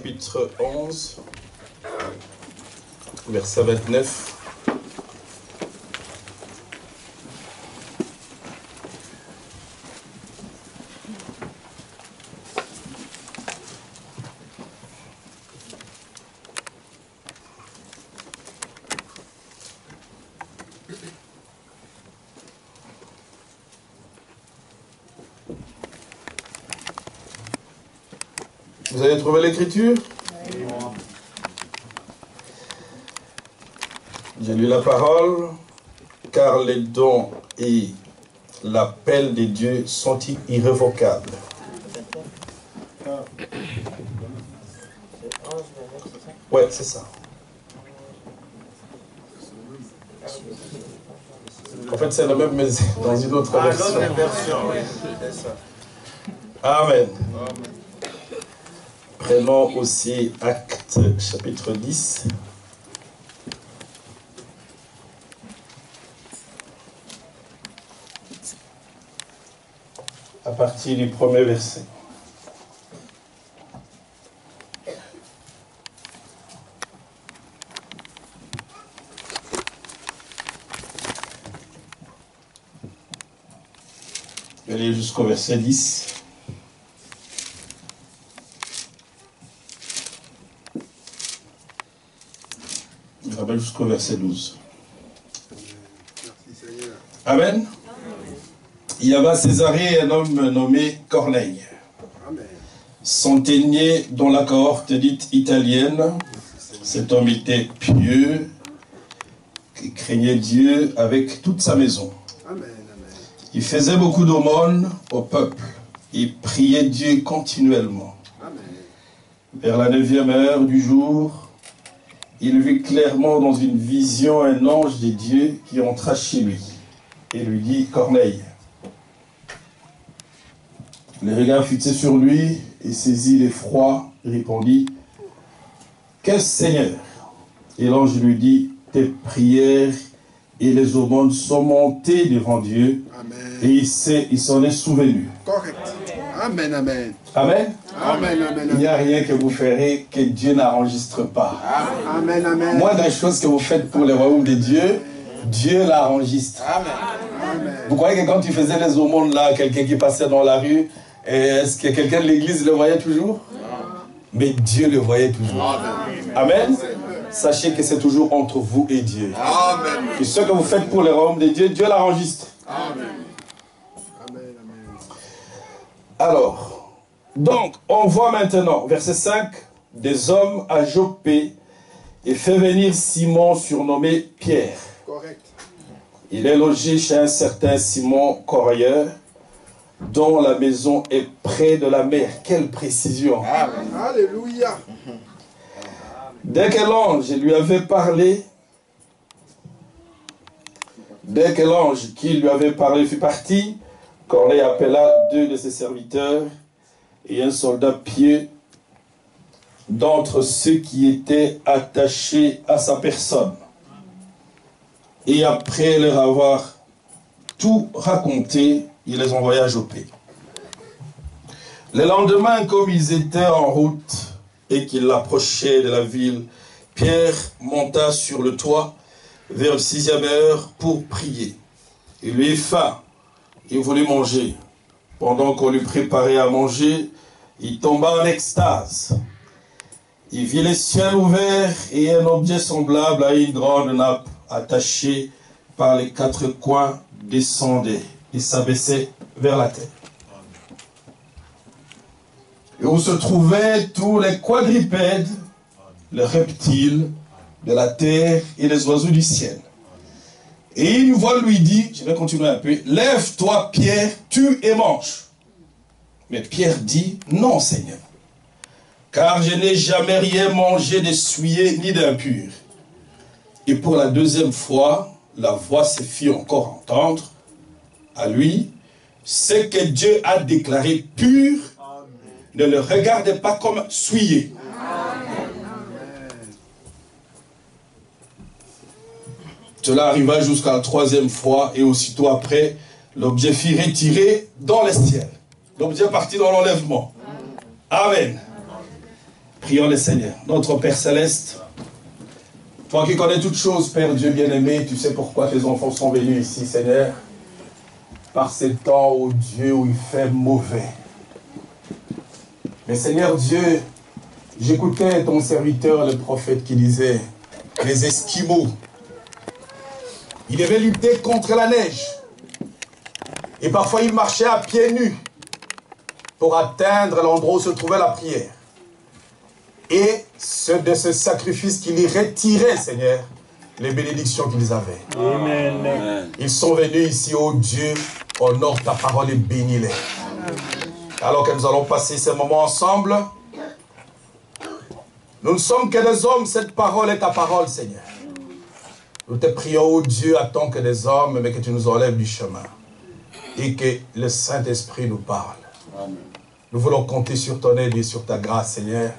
chapitre 11, verset 29. Vous avez trouvé l'écriture? Oui. J'ai lu la parole, car les dons et l'appel de Dieu sont irrévocables. Ouais, c'est ça. En fait, c'est la même, mais dans une autre version. Amen. Prenons aussi Actes, chapitre 10. À partir du premier verset. Je vais aller jusqu'au verset 10. Jusqu'au verset 12. Amen. Il y avait à Césarée un homme nommé Corneille, centenier dans la cohorte dite italienne. Cet homme était pieux, qui craignait Dieu avec toute sa maison. Il faisait beaucoup d'aumônes au peuple. Il priait Dieu continuellement. Vers la 9e heure du jour, il vit clairement dans une vision un ange de Dieu qui entra chez lui et lui dit « Corneille ». Le regard fixé sur lui et saisi d'effroi, répondit « Qu'est-ce, Seigneur ?» Et l'ange lui dit « Tes prières et les aumônes sont montées devant Dieu. Amen. Et il s'en est souvenu. » Correct. Amen, amen. Amen. Amen, amen. Il n'y a rien que vous ferez que Dieu n'enregistre pas. Amen, amen. Moi, des choses que vous faites pour le royaume de Dieu, Dieu l'enregistre. Amen. Amen. Vous croyez que quand tu faisais les aumônes là, quelqu'un qui passait dans la rue, est-ce que quelqu'un de l'église le voyait toujours? Mais Dieu le voyait toujours. Amen. Amen. Sachez que c'est toujours entre vous et Dieu. Amen. Et ce que vous faites pour le royaume de Dieu, Dieu l'enregistre. Amen. Alors, donc, on voit maintenant, verset 5, des hommes à Joppé et fait venir Simon surnommé Pierre. Correct. Il est logé chez un certain Simon Corrieur, dont la maison est près de la mer. Quelle précision! Amen. Alléluia. Dès que l'ange lui avait parlé, dès que l'ange qui lui avait parlé fut parti, Corneille appela 2 de ses serviteurs et un soldat pieux d'entre ceux qui étaient attachés à sa personne. Et après leur avoir tout raconté, il les envoya à Joppé. Le lendemain, comme ils étaient en route et qu'ils approchaient de la ville, Pierre monta sur le toit vers la 6e heure pour prier. Il lui eut faim. Il voulut manger. Pendant qu'on lui préparait à manger, il tomba en extase. Il vit les cieux ouverts et un objet semblable à une grande nappe attachée par les 4 coins descendait et s'abaissait vers la terre. Et où se trouvaient tous les quadrupèdes, les reptiles de la terre et les oiseaux du ciel. Et une voix lui dit, je vais continuer un peu, « Lève-toi, Pierre, tue et mange. » Mais Pierre dit, « Non, Seigneur, car je n'ai jamais rien mangé de souillé ni d'impur. » Et pour la 2e fois, la voix se fit encore entendre à lui, « Ce que Dieu a déclaré pur, ne le regardez pas comme souillé. » Cela arriva jusqu'à la 3e fois et aussitôt après, l'objet fut retiré dans le ciel. L'objet partit dans l'enlèvement. Amen. Prions le Seigneur. Notre Père Céleste, toi qui connais toutes choses, Père Dieu bien-aimé, tu sais pourquoi tes enfants sont venus ici, Seigneur. Par ces temps, oh Dieu, où il fait mauvais. Mais Seigneur Dieu, j'écoutais ton serviteur, le prophète, qui disait, les Esquimaux, ils devaient lutter contre la neige. Et parfois, ils marchaient à pieds nus pour atteindre l'endroit où se trouvait la prière. Et de ce sacrifice qui les retirait, Seigneur, les bénédictions qu'ils avaient. Amen. Ils sont venus ici, oh Dieu, honore ta parole et bénis-les. Alors que nous allons passer ces moments ensemble, nous ne sommes que des hommes, cette parole est ta parole, Seigneur. Nous te prions, oh Dieu, attends que des hommes, mais que tu nous enlèves du chemin. Et que le Saint-Esprit nous parle. Amen. Nous voulons compter sur ton aide et sur ta grâce, Seigneur.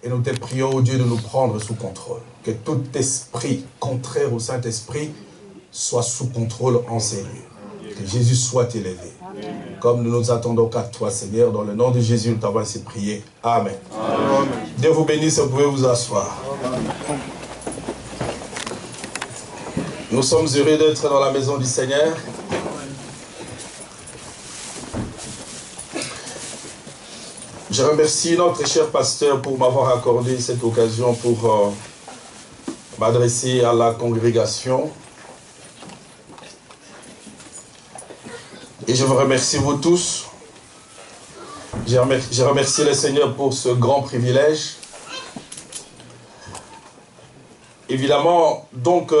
Et nous te prions, oh Dieu, de nous prendre sous contrôle. Que tout esprit contraire au Saint-Esprit soit sous contrôle en ces lieux. Que Jésus soit élevé. Amen. Comme nous nous attendons qu'à toi, Seigneur, dans le nom de Jésus, nous t'avons ainsi prié. Amen. Amen. Dieu vous bénisse, vous pouvez vous asseoir. Amen. Nous sommes heureux d'être dans la maison du Seigneur. Je remercie notre cher pasteur pour m'avoir accordé cette occasion pour m'adresser à la congrégation. Et je vous remercie vous tous. Je remercie le Seigneur pour ce grand privilège. Évidemment, donc...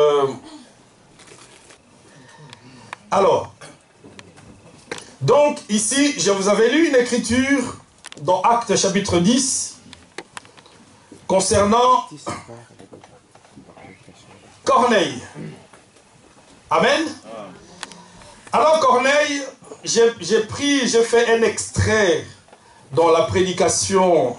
donc ici, je vous avais lu une écriture dans Actes chapitre 10 concernant Corneille. Amen. Alors Corneille, j'ai fait un extrait dans la prédication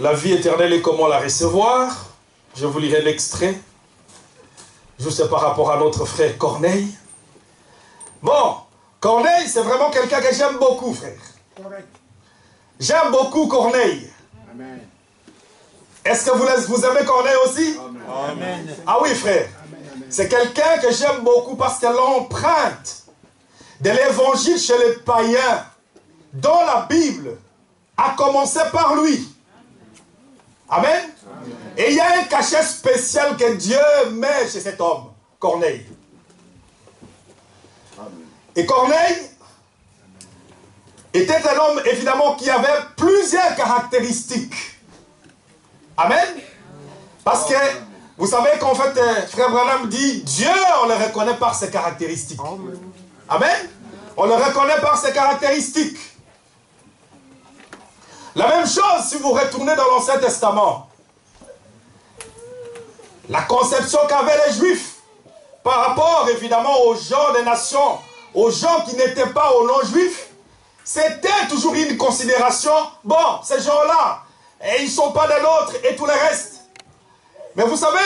La vie éternelle et comment la recevoir. Je vous lirai l'extrait. Juste par rapport à notre frère Corneille. Bon, Corneille, c'est vraiment quelqu'un que j'aime beaucoup, frère. J'aime beaucoup Corneille. Amen. Est-ce que vous aimez Corneille aussi? Amen. Ah oui, frère. C'est quelqu'un que j'aime beaucoup parce que l'empreinte de l'évangile chez les païens dans la Bible a commencé par lui. Amen. Amen. Et il y a un cachet spécial que Dieu met chez cet homme, Corneille. Amen. Et Corneille était un homme, évidemment, qui avait plusieurs caractéristiques. Amen. Parce que, vous savez qu'en fait, Frère Branham dit, Dieu, on le reconnaît par ses caractéristiques. Amen. On le reconnaît par ses caractéristiques. La même chose si vous retournez dans l'Ancien Testament. La conception qu'avaient les Juifs par rapport évidemment aux gens des nations, aux gens qui n'étaient pas aux non-juifs, c'était toujours une considération, bon, ces gens-là, et ils ne sont pas des nôtres et tout le reste. Mais vous savez,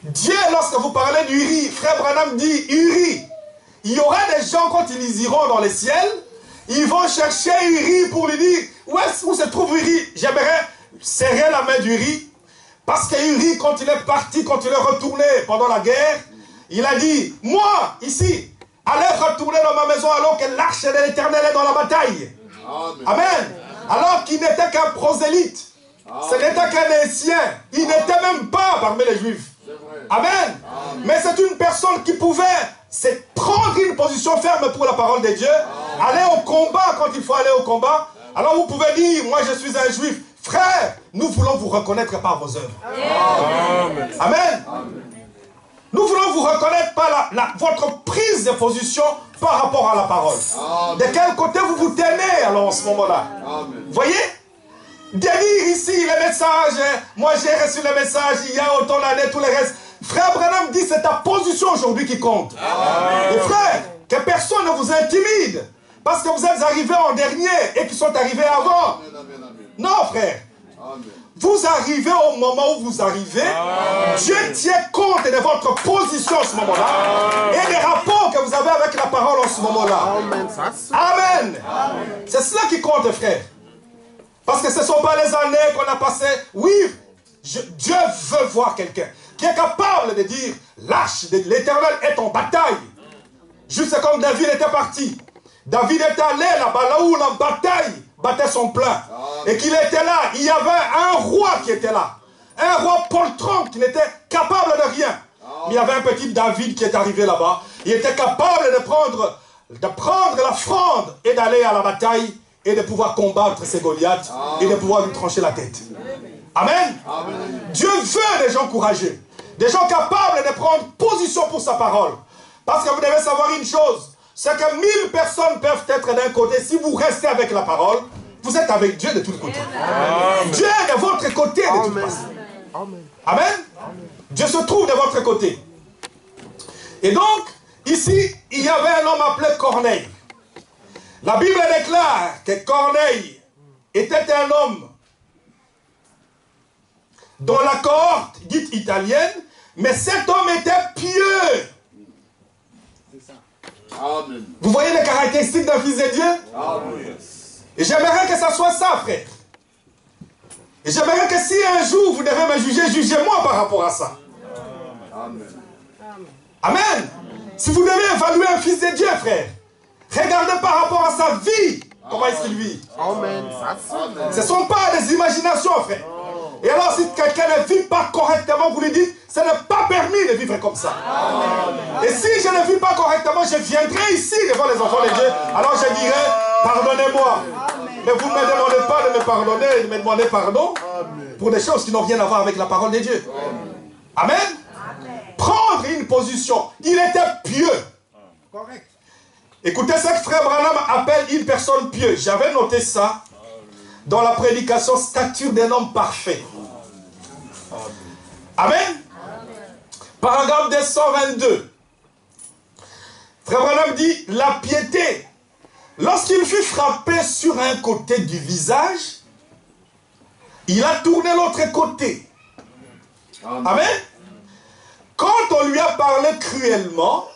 Dieu, lorsque vous parlez d'Uri, Frère Branham dit, Uri, il y aura des gens quand ils iront dans les ciels, ils vont chercher Uri pour lui dire, où se trouve Uri? J'aimerais serrer la main d'Uri. Parce que Uri, quand il est parti, quand il est retourné pendant la guerre, il a dit, moi, ici, allez retourner dans ma maison alors que l'arche de l'Éternel est dans la bataille. Amen. Amen. Alors qu'il n'était qu'un prosélyte. Amen. Ce n'était qu'un Essien. Il n'était même pas parmi les Juifs. Amen. Amen. Mais c'est une personne qui pouvait prendre une position ferme pour la parole de Dieu, aller au combat quand il faut aller au combat. Alors vous pouvez dire, moi je suis un Juif. Frère, nous voulons vous reconnaître par vos œuvres. Amen. Amen. Amen. Nous voulons vous reconnaître par votre prise de position par rapport à la parole. Amen. De quel côté vous vous tenez alors en ce moment-là? Voyez? De dire ici les messages, moi j'ai reçu les messages il y a autant d'années, tout le reste. Frère Branham dit c'est ta position aujourd'hui qui compte. Amen. Et frère, que personne ne vous intimide. Parce que vous êtes arrivés en dernier et qui sont arrivés avant. Amen. Non, frère. Amen. vous arrivez au moment où vous arrivez, Dieu tient compte de votre position en ce moment-là et des rapports que vous avez avec la parole en ce moment-là. Amen. C'est cela qui compte, frère. Parce que ce ne sont pas les années qu'on a passées. Oui, Dieu veut voir quelqu'un qui est capable de dire, lâche, l'Éternel est en bataille. Juste comme David était parti. David est allé là-bas, là où la bataille battait son plein. Et qu'il était là, il y avait un roi qui était là. Un roi poltron qui n'était capable de rien. Mais il y avait un petit David qui est arrivé là-bas. Il était capable de prendre la fronde et d'aller à la bataille et de pouvoir combattre ces Goliaths et de pouvoir lui trancher la tête. Amen. Dieu veut des gens courageux. Des gens capables de prendre position pour sa parole. Parce que vous devez savoir une chose. C'est que 1000 personnes peuvent être d'un côté. Si vous restez avec la parole, vous êtes avec Dieu de tous les côtés. Dieu est de votre côté de toute façon. Amen. Dieu se trouve de votre côté. Et donc, ici, il y avait un homme appelé Corneille. La Bible déclare que Corneille était un homme dans la cohorte dite italienne, mais cet homme était pieux. Amen. Vous voyez les caractéristiques d'un fils de Dieu? Amen. Et j'aimerais que ça soit ça, frère. Et j'aimerais que si un jour vous devez me juger, jugez-moi par rapport à ça. Amen. Amen. Si vous devez évaluer un fils de Dieu, frère, regardez par rapport à sa vie, comment est-ce qu'il vit. Amen. Ce ne sont pas des imaginations, frère. Et alors, si quelqu'un ne vit pas correctement, vous lui dites, ce n'est pas permis de vivre comme ça. Et si je ne vis pas correctement, je viendrai ici devant les enfants de Dieu. Alors je dirai, pardonnez-moi. Mais vous ne me demandez pas de me pardonner, de me demander pardon pour des choses qui n'ont rien à voir avec la parole de Dieu. Amen. Prendre une position. Il était pieux. Correct. Écoutez ce que frère Branham appelle une personne pieuse. J'avais noté ça dans la prédication stature d'un homme parfait. Amen. Paragraphe 222. Frère Branham dit, la piété, lorsqu'il fut frappé sur un côté du visage, il a tourné l'autre côté. Amen. Quand on lui a parlé crûment,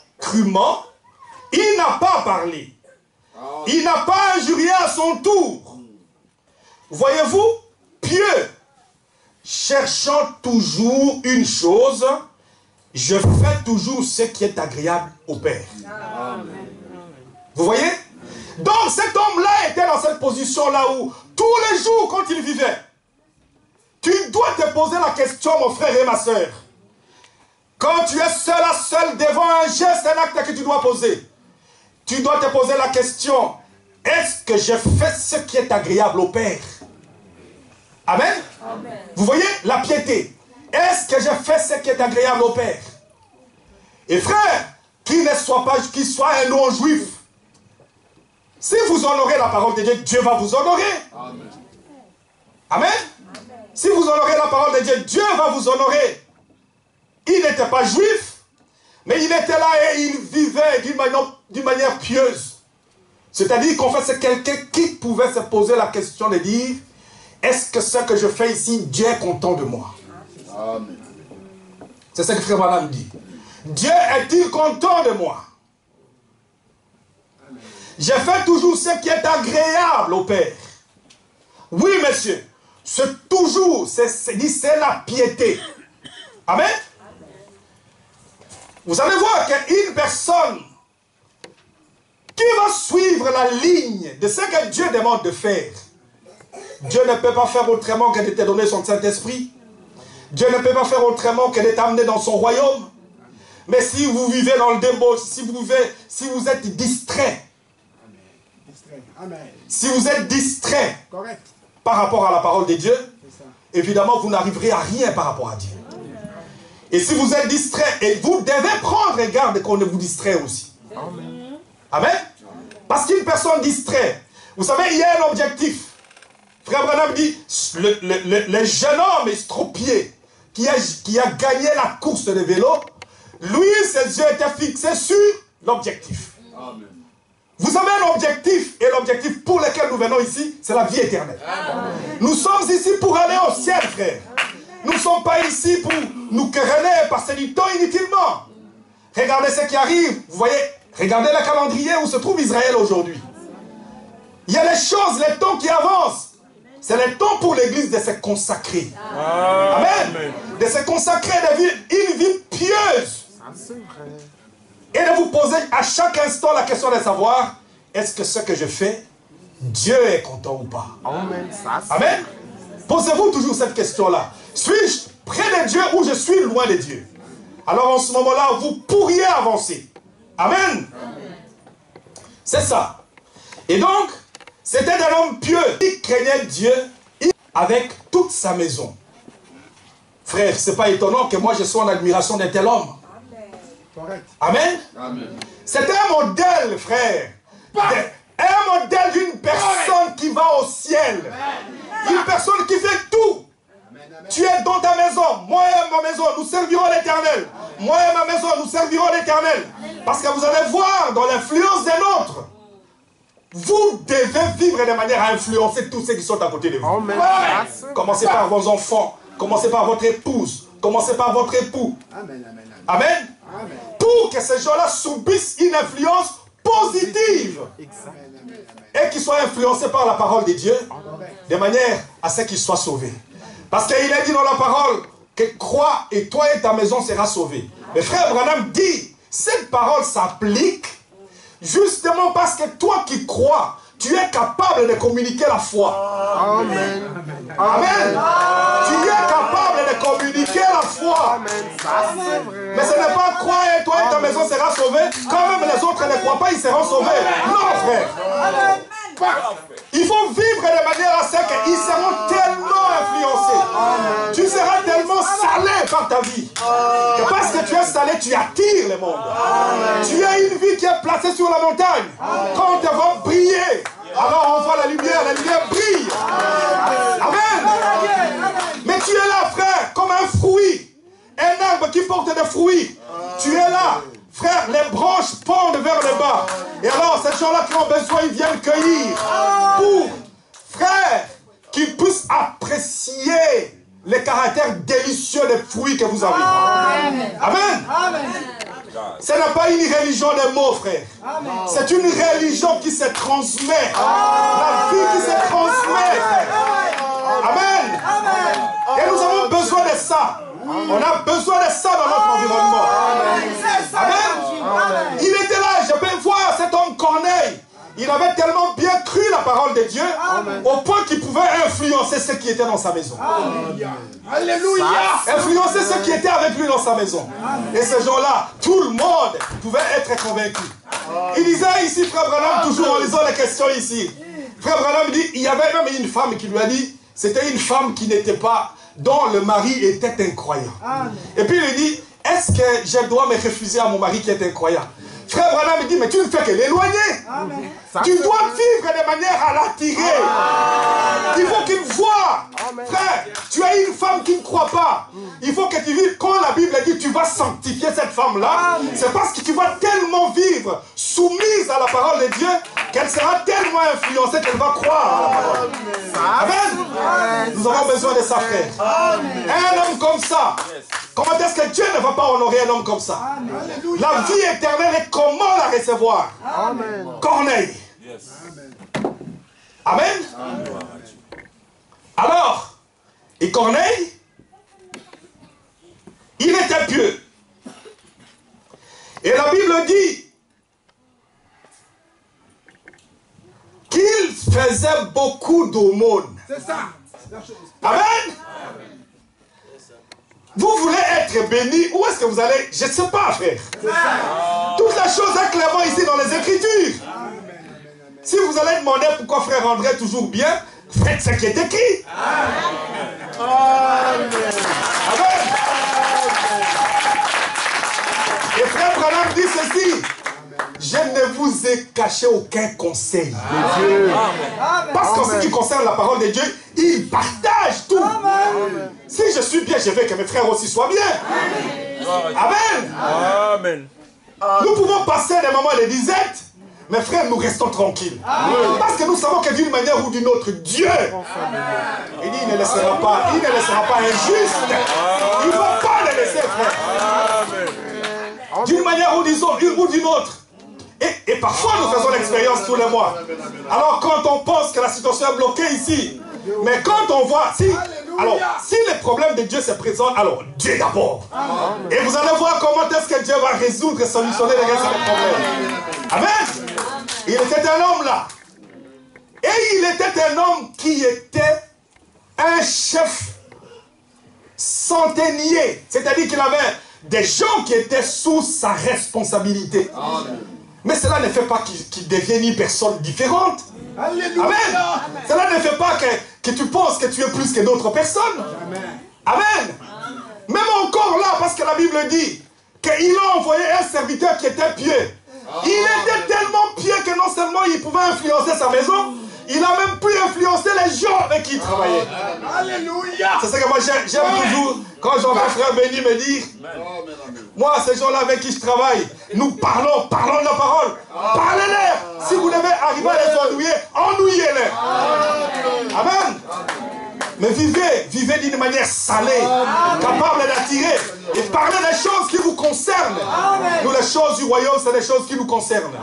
il n'a pas parlé. Il n'a pas injurié à son tour. Voyez-vous, pieux, cherchant toujours une chose, je fais toujours ce qui est agréable au Père. Amen. Vous voyez? Donc cet homme-là était dans cette position-là où, tous les jours quand il vivait, tu dois te poser la question, mon frère et ma soeur. Quand tu es seul à seul devant un geste, un acte que tu dois poser, tu dois te poser la question, est-ce que je fais ce qui est agréable au Père? Amen. Amen. Vous voyez la piété. Est-ce que je fais ce qui est agréable au Père? Et frère, qu'il soit un non-juif, si vous honorez la parole de Dieu, Dieu va vous honorer. Amen. Amen. Si vous honorez la parole de Dieu, Dieu va vous honorer. Il n'était pas juif, mais il était là et il vivait d'une manière pieuse. C'est-à-dire qu'en fait, c'est quelqu'un qui pouvait se poser la question de dire, est-ce que ce que je fais ici, Dieu est content de moi? Amen. C'est ce que frère Branham dit. Dieu est-il content de moi? Je fais toujours ce qui est agréable au Père. Oui, monsieur. C'est toujours, c'est la piété. Amen. Vous allez voir qu'une personne qui va suivre la ligne de ce que Dieu demande de faire, Dieu ne peut pas faire autrement que de te donner son Saint-Esprit. Dieu ne peut pas faire autrement que de t'amener dans son royaume. Mais si vous vivez dans le débauche, si vous êtes distrait, si vous êtes distrait par rapport à la parole de Dieu, évidemment vous n'arriverez à rien par rapport à Dieu. Et si vous êtes distrait, et vous devez prendre garde qu'on ne vous distrait aussi. Amen. Amen. Parce qu'une personne distrait, vous savez, il y a un objectif. Frère Branham dit, le jeune homme estropié qui a gagné la course de vélo, lui, ses yeux étaient fixés sur l'objectif. Vous avez un objectif, et l'objectif pour lequel nous venons ici, c'est la vie éternelle. Nous sommes ici pour aller au ciel, frère. Nous ne sommes pas ici pour nous quereller, passer du temps inutilement. Regardez ce qui arrive. Vous voyez, regardez le calendrier où se trouve Israël aujourd'hui. Il y a les choses, les temps qui avancent. C'est le temps pour l'Église de se consacrer. Amen. De se consacrer, de vivre une vie pieuse. Et de vous poser à chaque instant la question de savoir, est-ce que ce que je fais, Dieu est content ou pas? Amen. Amen. Posez-vous toujours cette question-là. Suis-je près de Dieu ou je suis loin de Dieu? Alors en ce moment-là, vous pourriez avancer. Amen. C'est ça. Et donc, c'était un homme pieux. Il craignait Dieu avec toute sa maison. Frère, ce n'est pas étonnant que moi je sois en admiration d'un tel homme. Amen. Amen. C'était un modèle, frère. Un modèle d'une personne qui va au ciel. Une personne qui fait tout. Tu es dans ta maison, moi et ma maison, nous servirons l'Éternel. Moi et ma maison, nous servirons l'Éternel. Parce que vous allez voir dans l'influence des nôtres, vous devez vivre de manière à influencer tous ceux qui sont à côté de vous. Commencez par vos enfants, commencez par votre épouse, commencez par votre époux. Amen. Amen. Amen. Pour que ces gens-là subissent une influence positive. Et qu'ils soient influencés par la parole de Dieu, de manière à ce qu'ils soient sauvés. Parce qu'il est dit dans la parole que crois et toi et ta maison sera sauvée. Mais frère Branham dit, cette parole s'applique justement parce que toi qui crois, tu es capable de communiquer la foi. Amen. Amen. Tu es capable de communiquer la foi. Amen. Mais ce n'est pas croire et toi et ta maison sera sauvée. Quand même les autres ne croient pas, ils seront sauvés. Non, frère. Amen. Il faut vivre de manière à ce qu'ils seront tellement influencés. Tu seras tellement salé par ta vie. Que parce que tu es salé, tu attires le monde. Tu as une vie qui est placée sur la montagne. Quand on te voit briller, alors on voit la lumière brille. Amen. Mais tu es là, frère, comme un fruit. Un arbre qui porte des fruits. Tu es là. Frère, les branches pendent vers le bas. Et alors, ces gens-là qui ont besoin, ils viennent cueillir. Pour, frère, qu'ils puissent apprécier le caractère délicieux des fruits que vous avez. Amen. Amen. Amen. Ce n'est pas une religion de mots, frère. C'est une religion qui se transmet. La vie qui se transmet. Amen. Amen. Et nous avons besoin de ça. On a besoin de ça dans notre environnement. Amen. Il était là, je peux voir cet homme Corneille. Il avait tellement bien cru la parole de Dieu au point qu'il pouvait influencer ceux qui étaient dans sa maison. Alléluia. Influencer ceux qui étaient avec lui dans sa maison. Et ces gens-là, tout le monde pouvait être convaincu. Il disait ici, frère Branham, toujours en lisant les questions ici. Frère Branham dit, il y avait même une femme qui lui a dit, c'était une femme qui n'était pas, dont le mari était incroyant. Et puis il lui dit, est-ce que je dois me refuser à mon mari qui est incroyant? Frère Branham me dit, mais tu ne fais que l'éloigner. Tu dois vivre de manière à l'attirer. Il faut qu'il voie. Frère, tu as une femme qui ne croit pas. Il faut que tu vives. Quand la Bible dit tu vas sanctifier cette femme-là, c'est parce que tu vas tellement vivre soumise à la parole de Dieu qu'elle sera tellement influencée qu'elle va croire à la parole. Amen. Nous avons besoin de ça, frère. Un homme comme ça. Comment est-ce que Dieu ne va pas honorer un homme comme ça? La vie éternelle, et comment la recevoir? Amen. Corneille. Amen. Alors, et Corneille, il était pieux. Et la Bible dit qu'il faisait beaucoup d'aumônes. C'est ça. Amen. Vous voulez être béni, où est-ce que vous allez? Je ne sais pas, frère. Toutes les choses sont clairement ici dans les Écritures. Si vous allez demander pourquoi frère André est toujours bien, faites ce qui est écrit. Amen. Amen. Et frère Branham dit ceci. Je ne vous ai caché aucun conseil de Dieu. Parce qu'en ce qui concerne la parole de Dieu, il partage tout. Amen. Si je suis bien, je veux que mes frères aussi soient bien. Amen. Amen. Nous pouvons passer des moments de disette, mes frères, nous restons tranquilles. Parce que nous savons que d'une manière ou d'une autre, Dieu, il dit, il ne laissera pas injuste. Il ne va pas les laisser, frère. D'une manière ou d'une autre. Et parfois, nous faisons l'expérience tous les mois. Alors, quand on pense que la situation est bloquée ici, mais quand on voit, si les problèmes de Dieu se présentent, alors Dieu d'abord. Et vous allez voir comment est-ce que Dieu va résoudre et solutionner les problèmes. Amen. Il était un homme là. Et il était un homme qui était un chef centenier. C'est-à-dire qu'il avait des gens qui étaient sous sa responsabilité. Mais cela ne fait pas qu'il devienne une personne différente. Alléluia. Amen. Cela ne fait pas que tu penses que tu es plus que d'autres personnes. Amen. Même encore là, parce que la Bible dit qu'il a envoyé un serviteur qui était pieux. Il était tellement pieux que non seulement il pouvait influencer sa maison, il a même pu influencer les gens avec qui il travaillait. Alléluia. C'est ça que moi j'aime toujours quand j'entends frère Béni me dire, moi ces gens-là avec qui je travaille, nous parlons de la parole. Parlez-leur. Si vous devez arriver à les ennuyer, ennuyez-les. Amen. Mais vivez d'une manière salée, capable d'attirer et parlez des choses qui vous concernent. Nous, les choses du royaume, c'est des choses qui nous concernent.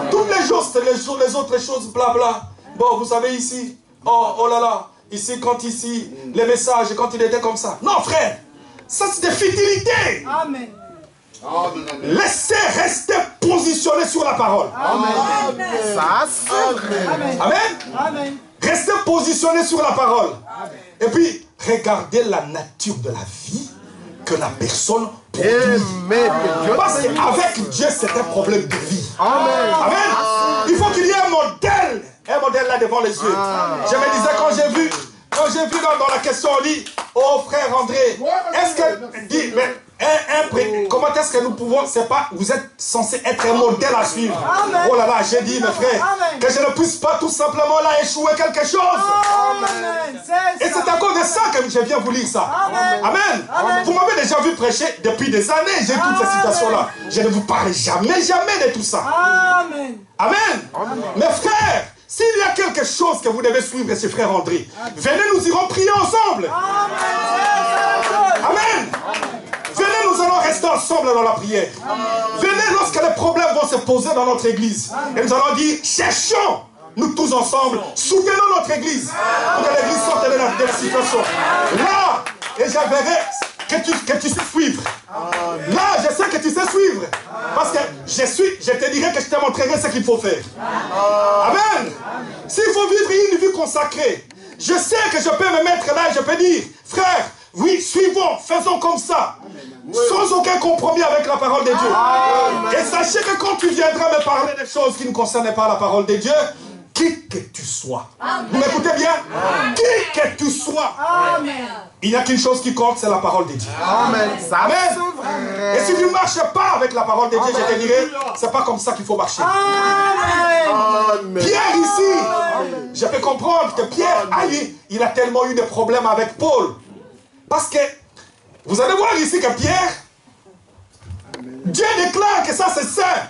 Toutes les choses, c'est les autres choses, blabla. Bon, vous savez ici, oh là là, ici, les messages, quand il était comme ça. Non, frère, ça c'est des futilités. Amen. Laissez rester positionné sur la parole. Amen. Ça, c'est vrai. Amen. Amen. Restez positionné sur la parole. Amen. Et puis, regardez la nature de la vie que la personne produit. Parce qu'avec Dieu, c'est un problème de vie. Amen. Amen. Il faut qu'il y ait un modèle là devant les yeux. Je me disais quand j'ai vu dans la question, on dit, oh frère André, est-ce que, comment est-ce que nous pouvons, c'est pas, vous êtes censé être un modèle à suivre. Amen. Oh là là, j'ai dit, mes frères, que je ne puisse pas tout simplement là échouer quelque chose. Amen. Et c'est à cause de ça que je viens vous lire ça. Amen. Amen. Amen. Vous m'avez déjà vu prêcher depuis des années, j'ai toutes ces situations-là. Je ne vous parle jamais de tout ça. Amen. Amen. Amen. Mes frères, s'il y a quelque chose que vous devez suivre chez frère André, venez, nous irons prier ensemble. Amen. Amen. Venez, nous allons rester ensemble dans la prière. Venez lorsque les problèmes vont se poser dans notre église. Et nous allons dire, cherchons, nous tous ensemble, soutenons notre église pour que l'église sorte de la situation. Là, et je verrai que tu sais suivre. Là, je sais que tu sais suivre. Parce que je te dirai que je te montrerai ce qu'il faut faire. Amen. S'il faut vivre une vie consacrée, je sais que je peux me mettre là et je peux dire, frère, oui, suivons, faisons comme ça. Sans aucun compromis avec la parole de Dieu. Et sachez que quand tu viendras me parler des choses qui ne concernent pas la parole de Dieu, qui que tu sois. Vous m'écoutez bien? Qui que tu sois. Amen. Il n'y a qu'une chose qui compte, c'est la parole de Dieu. Amen. Amen. Et si tu ne marches pas avec la parole de Dieu, je te dirai, c'est pas comme ça qu'il faut marcher. Amen. Pierre ici, je peux comprendre que Pierre, il a tellement eu de problèmes avec Paul. Parce que, vous allez voir ici que Pierre, Dieu déclare que ça c'est saint.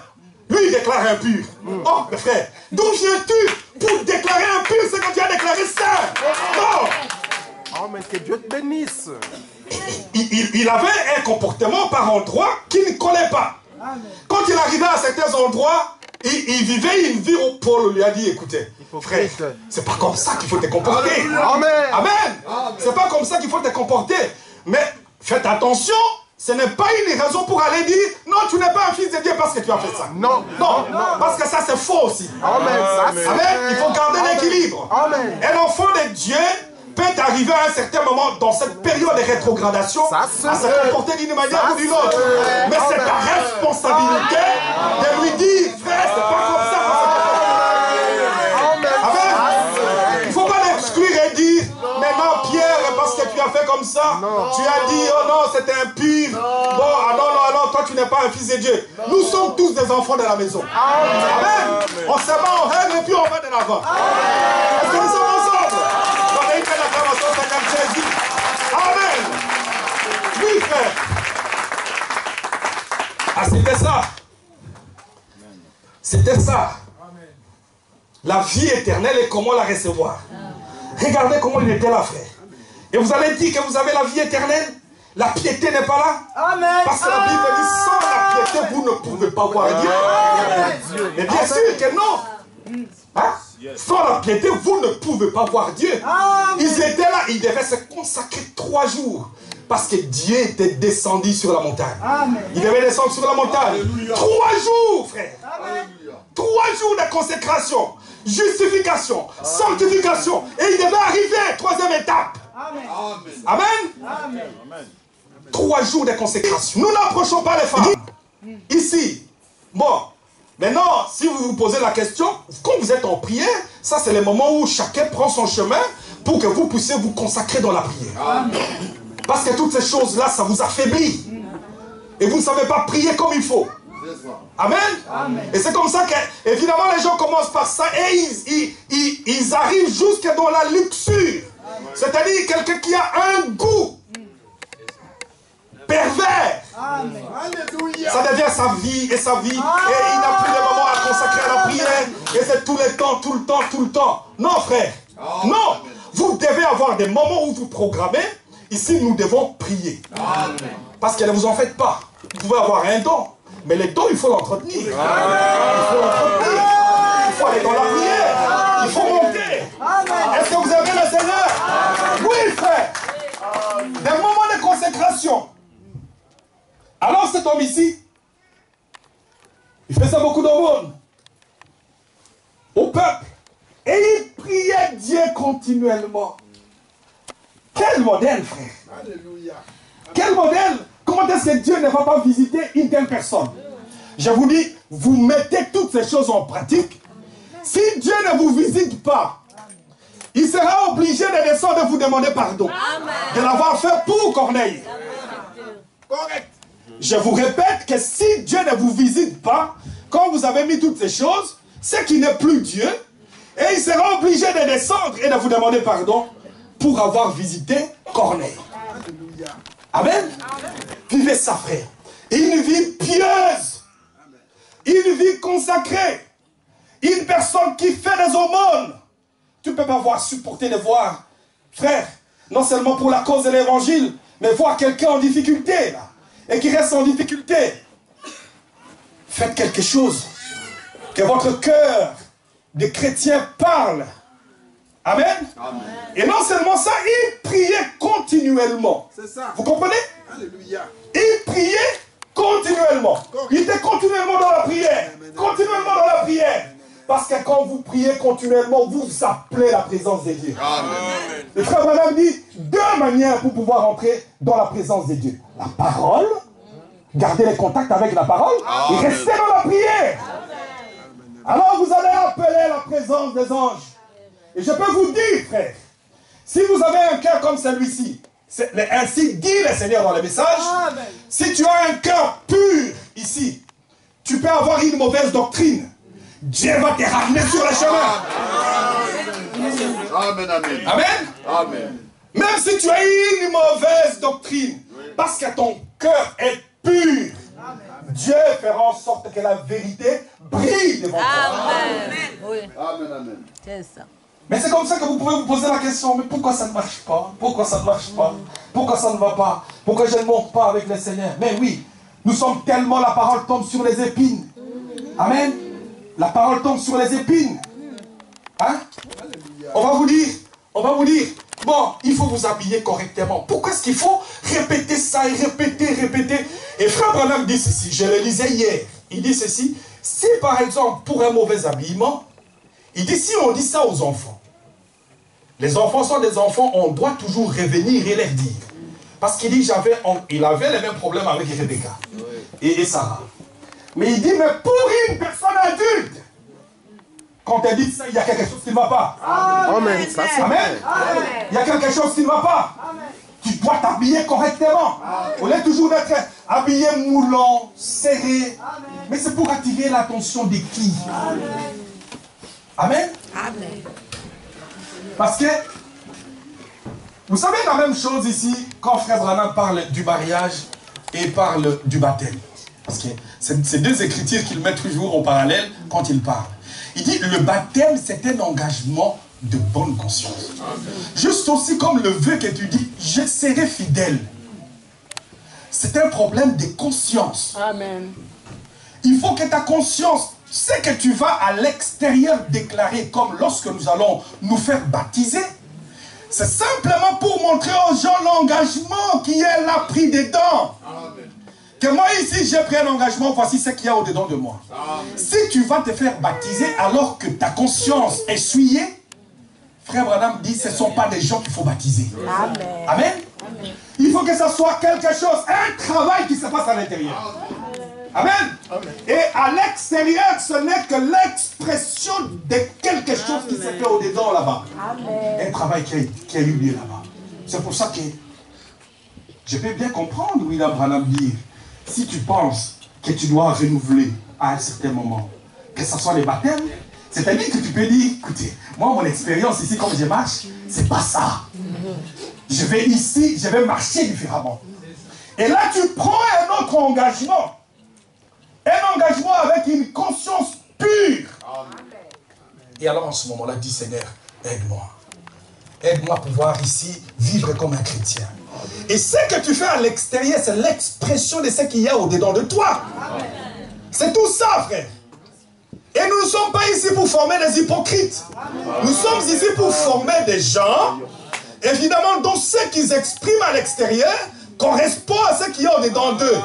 Lui, il déclare impur. Oh, mes frères, d'où viens-tu pour déclarer impur ce que tu as déclaré saint? Non. Oh, mais que Dieu te bénisse. Il avait un comportement par endroit qui ne collait pas. Quand il arrivait à certains endroits, il vivait une vie où Paul lui a dit, écoutez, frère, c'est pas comme ça qu'il faut te comporter. Amen. Amen. C'est pas comme ça qu'il faut te comporter. Mais faites attention. Ce n'est pas une raison pour aller dire non, tu n'es pas un fils de Dieu parce que tu as fait ça. Non, non, non, parce que ça c'est faux aussi. Amen. Amen. Il faut garder l'équilibre. Un enfant de Dieu peut arriver à un certain moment dans cette période de rétrogradation à se comporter d'une manière ou d'une autre. Mais c'est ta responsabilité de lui dire, frère, c'est pas comme ça. Amen. Il ne faut pas l'exclure et dire, mais non, Pierre, parce que tu as fait comme ça, tu as dit, oh non, c'était impur. Bon, alors, toi, tu n'es pas un fils de Dieu. Nous sommes tous des enfants de la maison. Amen. On se bat, on règle et puis on va de l'avant. Est-ce que nous sommes ensemble? On a une belle acclamation, c'est comme Jésus. Amen. Oui, frère. Ah, c'était ça. C'était ça. la vie éternelle et comment la recevoir. Regardez comment il était là, frère. Et vous allez dire que vous avez la vie éternelle. La piété n'est pas là. Amen. Parce que la Bible dit, sans la piété, vous ne pouvez pas voir Dieu. Mais bien sûr que non. Hein? Sans la piété, vous ne pouvez pas voir Dieu. Ils étaient là, ils devaient se consacrer 3 jours. Parce que Dieu était descendu sur la montagne. Il devait descendre sur la montagne. 3 jours, frère. 3 jours de consécration, justification, sanctification. Et il devait arriver, 3e étape. Amen. Amen. 3 jours de consécration. Nous n'approchons pas les femmes. Ici. Bon. Maintenant, si vous vous posez la question, quand vous êtes en prière, ça c'est le moment où chacun prend son chemin pour que vous puissiez vous consacrer dans la prière. Amen. Parce que toutes ces choses-là, ça vous affaiblit. Et vous ne savez pas prier comme il faut. Amen. Amen. Et c'est comme ça que, évidemment, les gens commencent par ça et ils arrivent jusque dans la luxure. C'est-à-dire quelqu'un qui a un goût pervers. Amen. Ça devient sa vie et sa vie. Et il n'a plus de moments à consacrer à la prière. Et c'est tout le temps, tout le temps, tout le temps. Non, frère. Non. Vous devez avoir des moments où vous programmez. Ici, nous devons prier. Amen. Parce que ne vous en faites pas. Vous pouvez avoir un don. Mais les dons, il faut l'entretenir. Il faut l'entretenir. Il faut aller dans la prière. Il faut monter. Est-ce que vous avez le Seigneur? Oui, frère. Des moments de consécration. Alors cet homme ici, il faisait beaucoup d'aumônes au peuple. Et il priait Dieu continuellement. Quel modèle, frère. Alléluia. Quel modèle. Comment est-ce que Dieu ne va pas visiter une telle personne? Je vous dis, vous mettez toutes ces choses en pratique. Si Dieu ne vous visite pas, il sera obligé de descendre et vous demander pardon. Amen. De l'avoir fait pour Corneille. Correct. Je vous répète que si Dieu ne vous visite pas, quand vous avez mis toutes ces choses, c'est qu'il n'est plus Dieu. Et il sera obligé de descendre et de vous demander pardon pour avoir visité Corneille. Amen. Vivez ça, frère. Une vie pieuse. Une vie consacrée. Une personne qui fait des aumônes. Tu ne peux pas supporter de voir, frère, non seulement pour la cause de l'évangile, mais voir quelqu'un en difficulté, là, et qui reste en difficulté. Faites quelque chose. Que votre cœur de chrétien parle. Amen. Amen. Et non seulement ça, il priait continuellement. C'est ça. Vous comprenez? Alléluia. Il priait continuellement. Il était continuellement dans la prière. Continuellement dans la prière. Parce que quand vous priez continuellement, vous appelez la présence de Dieu. Amen. Le frère Branham dit 2 manières pour pouvoir entrer dans la présence de Dieu. La parole, garder les contacts avec la parole, et rester dans la prière. Amen. Alors vous allez appeler la présence des anges. Et je peux vous dire, frère, si vous avez un cœur comme celui-ci, ainsi dit le Seigneur dans le message, amen. Si tu as un cœur pur ici, tu peux avoir une mauvaise doctrine. Dieu va te ramener sur le chemin. Amen, amen. Amen. Amen. Même si tu as une mauvaise doctrine, parce que ton cœur est pur, Dieu fera en sorte que la vérité brille devant toi. Amen. Oui. Amen, amen. C'est ça. Mais c'est comme ça que vous pouvez vous poser la question, mais pourquoi ça ne marche pas? Pourquoi ça ne marche pas? Pourquoi ça ne va pas? Pourquoi je ne monte pas avec le Seigneur? Mais oui, nous sommes tellement, la parole tombe sur les épines. Amen. La parole tombe sur les épines. Hein? On va vous dire, bon, il faut vous habiller correctement. Pourquoi est-ce qu'il faut répéter ça et répéter? Et frère Branham dit ceci, je le lisais hier, il dit ceci, si par exemple pour un mauvais habillement, il dit si on dit ça aux enfants, les enfants sont des enfants, on doit toujours revenir et leur dire. Parce qu'il dit, il avait les mêmes problèmes avec Rebecca et Sarah. Mais il dit, mais pour une personne adulte, quand elle dit ça, il y a quelque chose qui ne va pas. Amen. Ça, c'est Amen. Amen. Il y a quelque chose qui ne va pas. Amen. Tu dois t'habiller correctement. Au lieu toujours d'être habillé moulant, serré. Amen. Mais c'est pour attirer l'attention de qui? Amen. Amen. Parce que, vous savez la même chose ici, quand frère Branham parle du mariage et parle du baptême. Parce que c'est 2 écritures qu'il met toujours en parallèle quand il parle. Il dit, le baptême, c'est un engagement de bonne conscience. Juste aussi comme le vœu que tu dis, je serai fidèle. C'est un problème de conscience. Amen. Il faut que ta conscience, ce que tu vas à l'extérieur déclarer, comme lorsque nous allons nous faire baptiser, c'est simplement pour montrer aux gens l'engagement qui est là pris dedans. Amen. Que moi ici, j'ai pris un engagement, voici ce qu'il y a au-dedans de moi. Amen. Si tu vas te faire baptiser alors que ta conscience est souillée, Frère Branham dit, ce ne sont pas des gens qu'il faut baptiser. Amen. Amen. Amen. Il faut que ça soit quelque chose, un travail qui se passe à l'intérieur. Amen. Amen. Et à l'extérieur, ce n'est que l'expression de quelque chose qui s'est fait au-dedans là-bas. Un travail qui a eu lieu là-bas. C'est pour ça que je peux bien comprendre William Branham dire, si tu penses que tu dois renouveler à un certain moment, que ce soit les baptêmes, c'est-à-dire que tu peux dire, écoutez, moi mon expérience ici, comme je marche, c'est pas ça. Je vais ici, je vais marcher différemment. Et là, tu prends un autre engagement. Un engagement avec une conscience pure. Amen. Et alors en ce moment-là, dis Seigneur, aide-moi. Aide-moi à pouvoir ici vivre comme un chrétien. Amen. Et ce que tu fais à l'extérieur, c'est l'expression de ce qu'il y a au-dedans de toi. C'est tout ça, frère. Et nous ne sommes pas ici pour former des hypocrites. Nous sommes ici pour former des gens, évidemment, dont ce qu'ils expriment à l'extérieur correspond à ce qu'il y a au-dedans d'eux.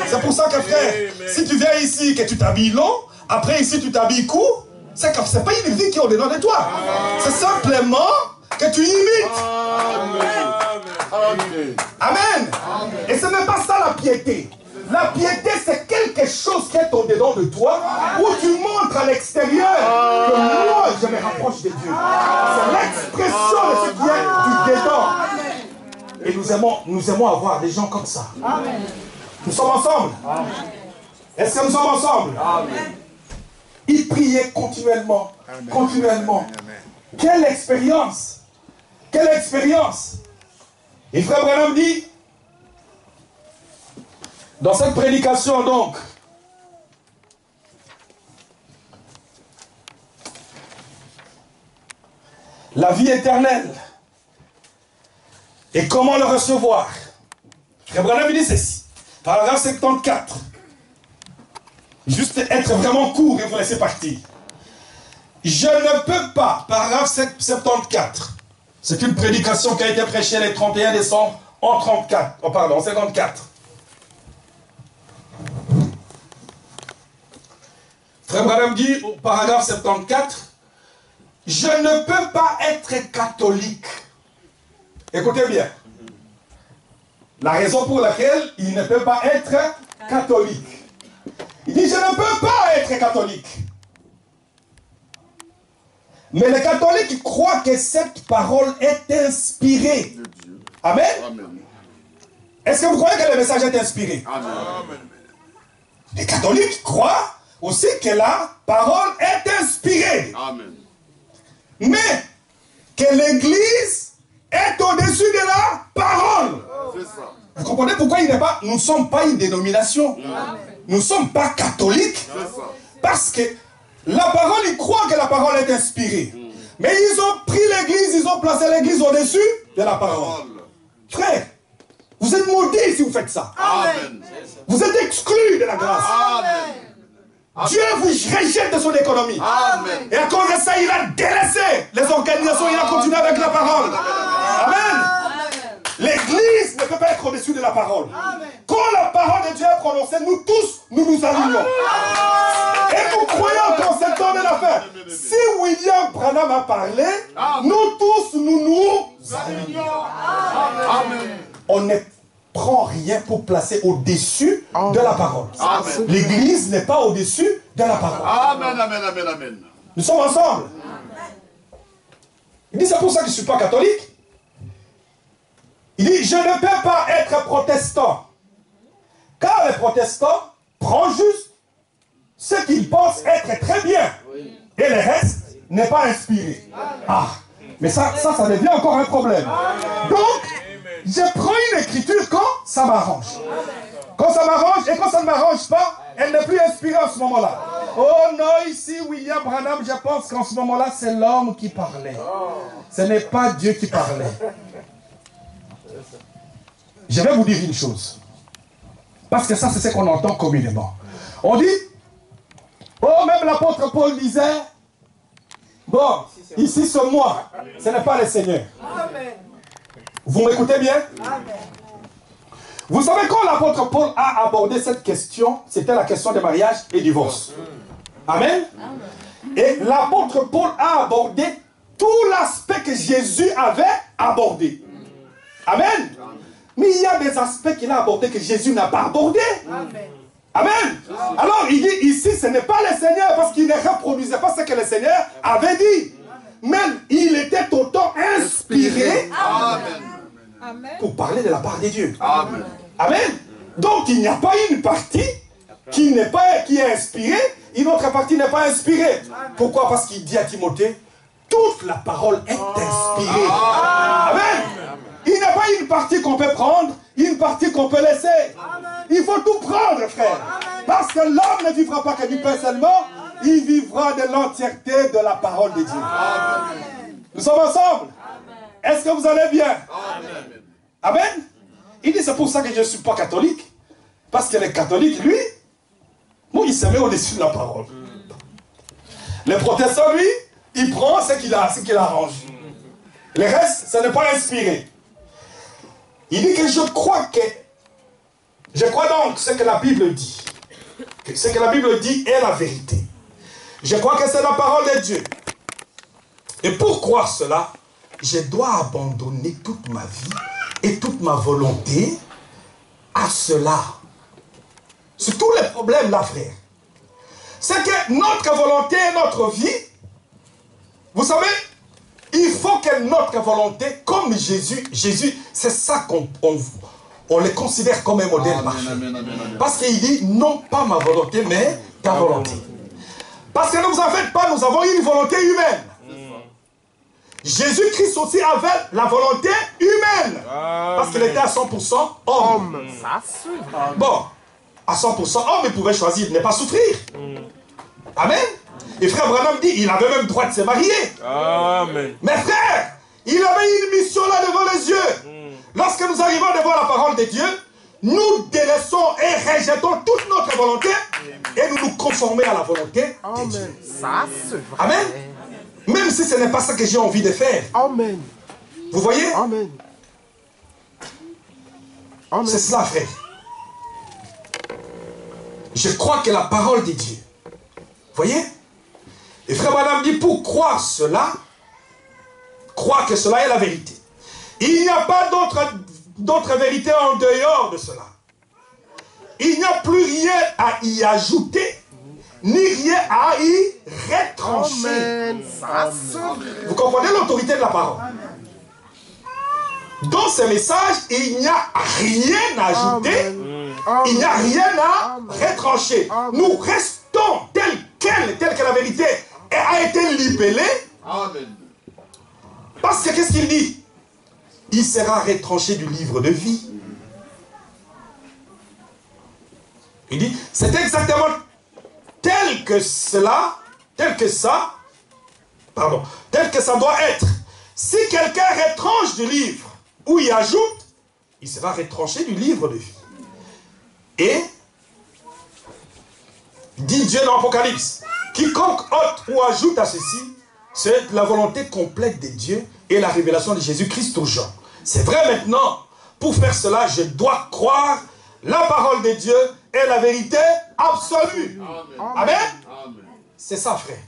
C'est pour ça que, frère, si tu viens ici, que tu t'habilles long, après ici tu t'habilles court, c'est pas une vie qui est au-dedans de toi. C'est simplement que tu imites. Amen. Et ce n'est pas ça la piété. La piété, c'est quelque chose qui est au-dedans de toi, où tu montres à l'extérieur que moi, je me rapproche de Dieu. C'est l'expression de ce qui est du dedans. Et nous aimons avoir des gens comme ça. Amen. Nous sommes ensemble. Est-ce que nous sommes ensemble? Amen. Ils priaient continuellement. Amen. Continuellement. Amen. Quelle expérience! Quelle expérience! Et Frère Branham dit, dans cette prédication donc, la vie éternelle et comment le recevoir. Frère Branham dit ceci, paragraphe 74. Juste être vraiment court et vous laisser partir. Je ne peux pas, paragraphe 74. C'est une prédication qui a été prêchée le 31 décembre en 54. Frère Branham dit au paragraphe 74, je ne peux pas être catholique. Écoutez bien. La raison pour laquelle il ne peut pas être catholique. Il dit, je ne peux pas être catholique. Mais les catholiques croient que cette parole est inspirée. Amen. Est-ce que vous croyez que le message est inspiré? Amen. Les catholiques croient aussi que la parole est inspirée. Amen. Mais que l'Église est au-dessus de la parole. C'est ça. Vous comprenez pourquoi nous ne sommes pas une dénomination. Amen. Nous ne sommes pas catholiques. Parce que la parole, ils croient que la parole est inspirée. Mais ils ont pris l'Église, ils ont placé l'Église au-dessus de la parole. Frère, vous êtes maudits si vous faites ça. Amen. Vous êtes exclus de la grâce. Amen. Dieu vous rejette de son économie. Amen. Et à cause de ça, il a délaissé les organisations, il a continué avec la parole. Amen. L'Église ne peut pas être au-dessus de la parole. Amen. Quand la parole de Dieu est prononcée, nous tous, nous nous alignons. Et nous croyons qu'en cette temps de la fin, si William Branham a parlé, nous tous, nous nous alignons. Amen. On ne prend rien pour placer au-dessus de la parole. L'Église n'est pas au-dessus de la parole. Amen, amen, amen, amen. Nous sommes ensemble. Il dit, c'est pour ça que je ne suis pas catholique. Il dit, je ne peux pas être protestant. Car les protestants prennent juste ce qu'ils pensent être très bien. Et le reste n'est pas inspiré. Ah, mais ça devient encore un problème. Donc, je prends une écriture quand ça m'arrange. Quand ça m'arrange et quand ça ne m'arrange pas, elle n'est plus inspirée à ce moment-là. Oh non, ici, William Branham, je pense qu'en ce moment-là, c'est l'homme qui parlait. Ce n'est pas Dieu qui parlait. Je vais vous dire une chose. Parce que ça, c'est ce qu'on entend communément. On dit, oh, même l'apôtre Paul disait, bon, ici c'est moi, ce n'est pas le Seigneur. Vous m'écoutez bien? Vous savez, quand l'apôtre Paul a abordé cette question, c'était la question de mariage et divorce. Amen. Et l'apôtre Paul a abordé tout l'aspect que Jésus avait abordé. Amen. Mais il y a des aspects qu'il a abordés que Jésus n'a pas abordés. Amen. Alors il dit ici, ce n'est pas le Seigneur parce qu'il ne reproduisait pas ce que le Seigneur avait dit. Même il était autant inspiré pour parler de la part de Dieu. Amen. Amen. Donc il n'y a pas une partie qui est inspirée, une autre partie n'est pas inspirée. Pourquoi? Parce qu'il dit à Timothée, toute la parole est inspirée. Amen. Il n'y a pas une partie qu'on peut prendre, une partie qu'on peut laisser. Il faut tout prendre, frère. Parce que l'homme ne vivra pas que du pain seulement, il vivra de l'entièreté de la parole de Dieu. Nous sommes ensemble. Est-ce que vous allez bien? Amen. Il dit, c'est pour ça que je ne suis pas catholique. Parce que les catholiques, lui, bon, il se met au-dessus de la parole. Le protestant, lui, il prend ce qu'il arrange. Le reste, ça n'est pas inspiré. Il dit que je crois donc ce que la Bible dit. Que ce que la Bible dit est la vérité. Je crois que c'est la parole de Dieu. Et pour croire cela, je dois abandonner toute ma vie et toute ma volonté à cela. C'est tous les problèmes là, frère. C'est que notre volonté et notre vie, vous savez, il faut que notre volonté, comme Jésus, c'est ça qu'on le considère comme un modèle parfait. Parce qu'il dit, non pas ma volonté, mais ta volonté. Parce que ne vous en faites pas, nous avons une volonté humaine. Jésus-Christ aussi avait la volonté humaine. Parce qu'il était à 100% homme. Bon, à 100% homme, il pouvait choisir de ne pas souffrir. Amen. Et frère Branham dit, il avait même droit de se marier. Amen. Mais frère, il avait une mission là devant les yeux. Lorsque nous arrivons devant la parole de Dieu, nous délaissons et rejetons toute notre volonté et nous nous conformons à la volonté de Dieu. Amen. Même si ce n'est pas ça que j'ai envie de faire. Amen. Vous voyez? Amen. C'est cela, frère. Je crois que la parole de Dieu. Vous voyez? Et frère Madame dit, pour croire cela, croire que cela est la vérité. Il n'y a pas d'autre vérité en dehors de cela. Il n'y a plus rien à y ajouter, ni rien à y retrancher. Vous comprenez l'autorité de la parole? Dans ce message, il n'y a rien à ajouter, il n'y a rien à retrancher. Nous restons telle que la vérité a été libellée. Parce que qu'est-ce qu'il dit? Il sera retranché du livre de vie. Il dit, c'est exactement tel que ça doit être. Si quelqu'un retranche du livre ou y ajoute, il sera retranché du livre de vie. Et, dit Dieu dans l'Apocalypse, quiconque ôte ou ajoute à ceci, c'est la volonté complète de Dieu et la révélation de Jésus-Christ aux gens. C'est vrai maintenant, pour faire cela, je dois croire la parole de Dieu et la vérité absolue. Amen. C'est ça, frère.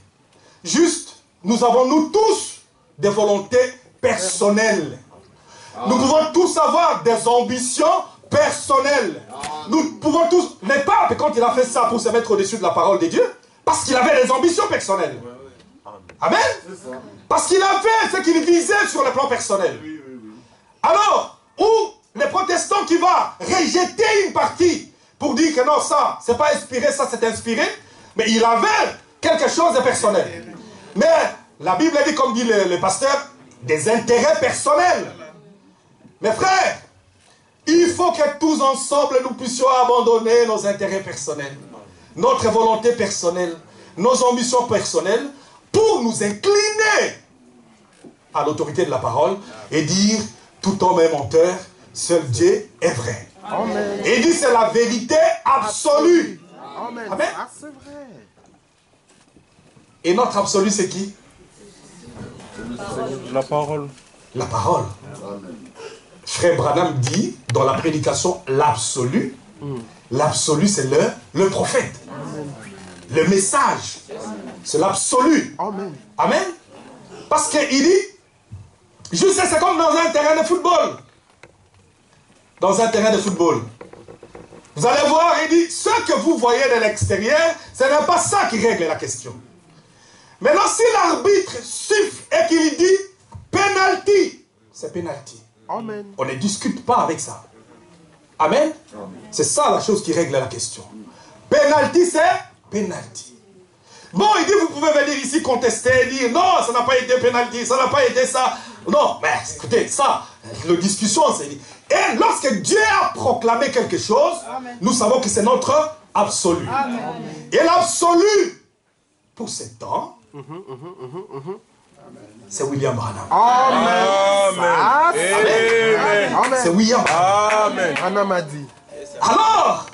Juste, nous avons nous tous des volontés personnelles. Nous pouvons tous avoir des ambitions personnelles. Nous pouvons tous... Le pape, quand il a fait ça pour se mettre au-dessus de la parole de Dieu, parce qu'il avait des ambitions personnelles. Amen. Parce qu'il a fait ce qu'il visait sur le plan personnel. Alors, où les protestants qui vont rejeter une partie pour dire que non, ça, c'est pas inspiré, ça, c'est inspiré, mais il avait quelque chose de personnel. Mais la Bible dit, comme dit le pasteur, des intérêts personnels. Mes frères, il faut que tous ensemble, nous puissions abandonner nos intérêts personnels, notre volonté personnelle, nos ambitions personnelles pour nous incliner à l'autorité de la parole et dire, tout homme est menteur, seul Dieu est vrai. Amen. Et il dit, c'est la vérité absolue. Amen. Amen. Ah, c'est vrai. Et notre absolu, c'est qui? La parole. La parole. Frère Branham dit, dans la prédication, l'absolu. L'absolu, c'est le prophète. Le message. C'est l'absolu. Amen. Amen. Parce qu'il dit, je sais, c'est comme dans un terrain de football. Dans un terrain de football. Vous allez voir, il dit, ce que vous voyez de l'extérieur, ce n'est pas ça qui règle la question. Maintenant, si l'arbitre siffle et qu'il dit, penalty, c'est penalty. Amen. On ne discute pas avec ça. Amen. C'est ça la chose qui règle la question. Penalty, c'est penalty. Bon, il dit, vous pouvez venir ici contester, dire, non, ça n'a pas été penalty, ça n'a pas été ça. Non, mais écoutez, ça, la discussion, c'est... Et lorsque Dieu a proclamé quelque chose, nous savons que c'est notre absolu. Et l'absolu, pour ces temps, c'est William Branham. Amen. Amen. C'est William Branham. Amen. Anna m'a dit. Alors,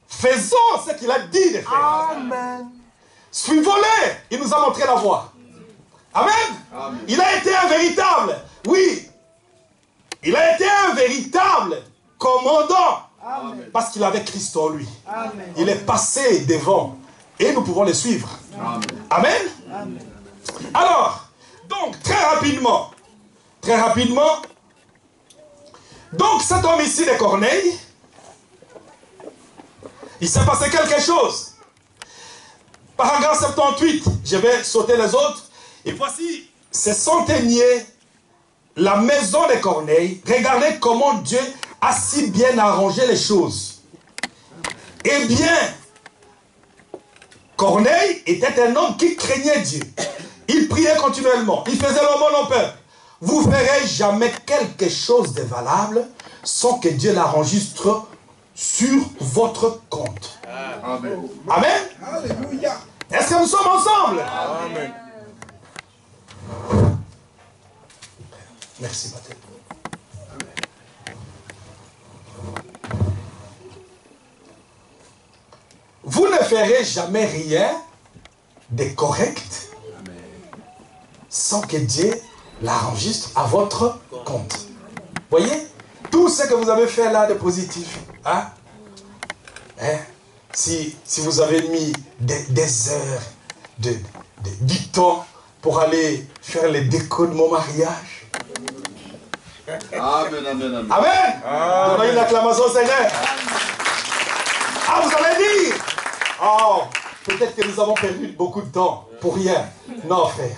faisons ce qu'il a dit de faire. Amen. Suivons-le. Il nous a montré la voie. Amen. Il a été un véritable. Oui. Il a été un véritable commandant. Amen. Parce qu'il avait Christ en lui. Amen. Il est passé devant. Et nous pouvons le suivre. Amen. Amen. Amen. Alors, donc, très rapidement. Donc, cet homme ici de Corneille, il s'est passé quelque chose. Paragraphe 78, je vais sauter les autres. Et voici, ce centenier, la maison de Corneille. Regardez comment Dieu a si bien arrangé les choses. Eh bien, Corneille était un homme qui craignait Dieu. Il priait continuellement. Il faisait l'aumône au peuple. Vous ne verrez jamais quelque chose de valable sans que Dieu l'enregistre sur votre compte. Amen. Amen. Alléluia. Est-ce que nous sommes ensemble? Amen. Merci, Mathilde. Vous ne ferez jamais rien de correct sans que Dieu l'enregistre à votre compte. Voyez? Tout ce que vous avez fait là de positif, hein? Si vous avez mis des heures, du temps pour aller faire les décos de mon mariage. Amen, amen, amen. Amen. Donnez une acclamation au Seigneur. Ah, vous allez dire, oh, peut-être que nous avons perdu beaucoup de temps pour rien. Non, frère.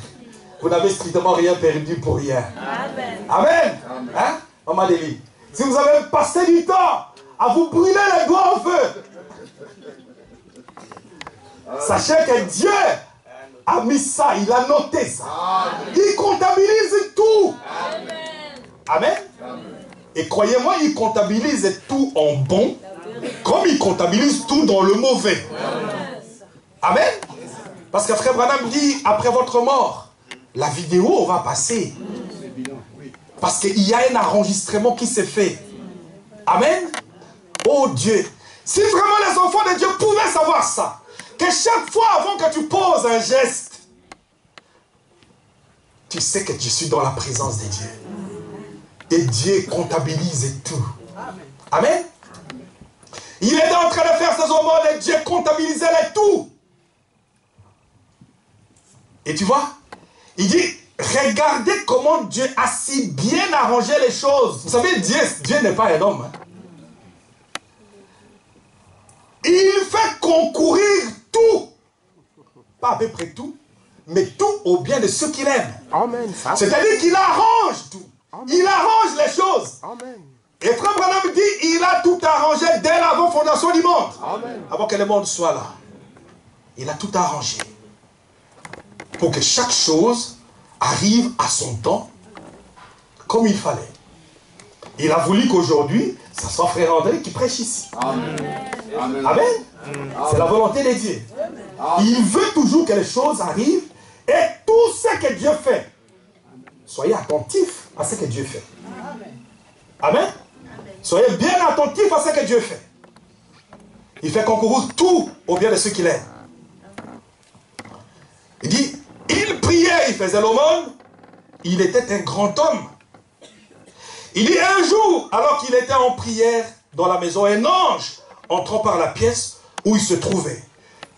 Vous n'avez strictement rien perdu pour rien. Amen. Amen. Hein? Maman Délie. Si vous avez passé du temps à vous brûler les doigts au feu, sachez que Dieu a mis ça, il a noté ça. Il comptabilise tout. Amen. Et croyez-moi, il comptabilise tout en bon, comme il comptabilise tout dans le mauvais. Amen. Parce que frère Branham dit, après votre mort, la vidéo va passer. Parce qu'il y a un enregistrement qui s'est fait. Amen. Oh Dieu. Si vraiment les enfants de Dieu pouvaient savoir ça, que chaque fois avant que tu poses un geste, tu sais que tu suis dans la présence de Dieu. Et Dieu comptabilise tout. Amen. Il était en train de faire ses aumônes et Dieu comptabilisait les tout. Et tu vois, il dit, regardez comment Dieu a si bien arrangé les choses. Vous savez, Dieu n'est pas un homme. Hein. Il fait concourir tout. Pas à peu près tout, mais tout au bien de ceux qu'il aime. Amen. C'est-à-dire qu'il arrange tout. Amen. Il arrange les choses. Amen. Et frère Branham dit, il a tout arrangé dès l'avant-fondation du monde. Amen. Avant que le monde soit là. Il a tout arrangé. Pour que chaque chose arrive à son temps, comme il fallait. Il a voulu qu'aujourd'hui, ça soit frère André qui prêche ici. Amen. Amen. Amen. C'est la volonté de Dieu. Il veut toujours que les choses arrivent et tout ce que Dieu fait. Soyez attentifs à ce que Dieu fait. Amen. Soyez bien attentifs à ce que Dieu fait. Il fait concourir tout au bien de ceux qu'il aime. Il dit, il priait, il faisait l'aumône. Il était un grand homme. Il dit, un jour, alors qu'il était en prière dans la maison, un ange entrant par la pièce où il se trouvait.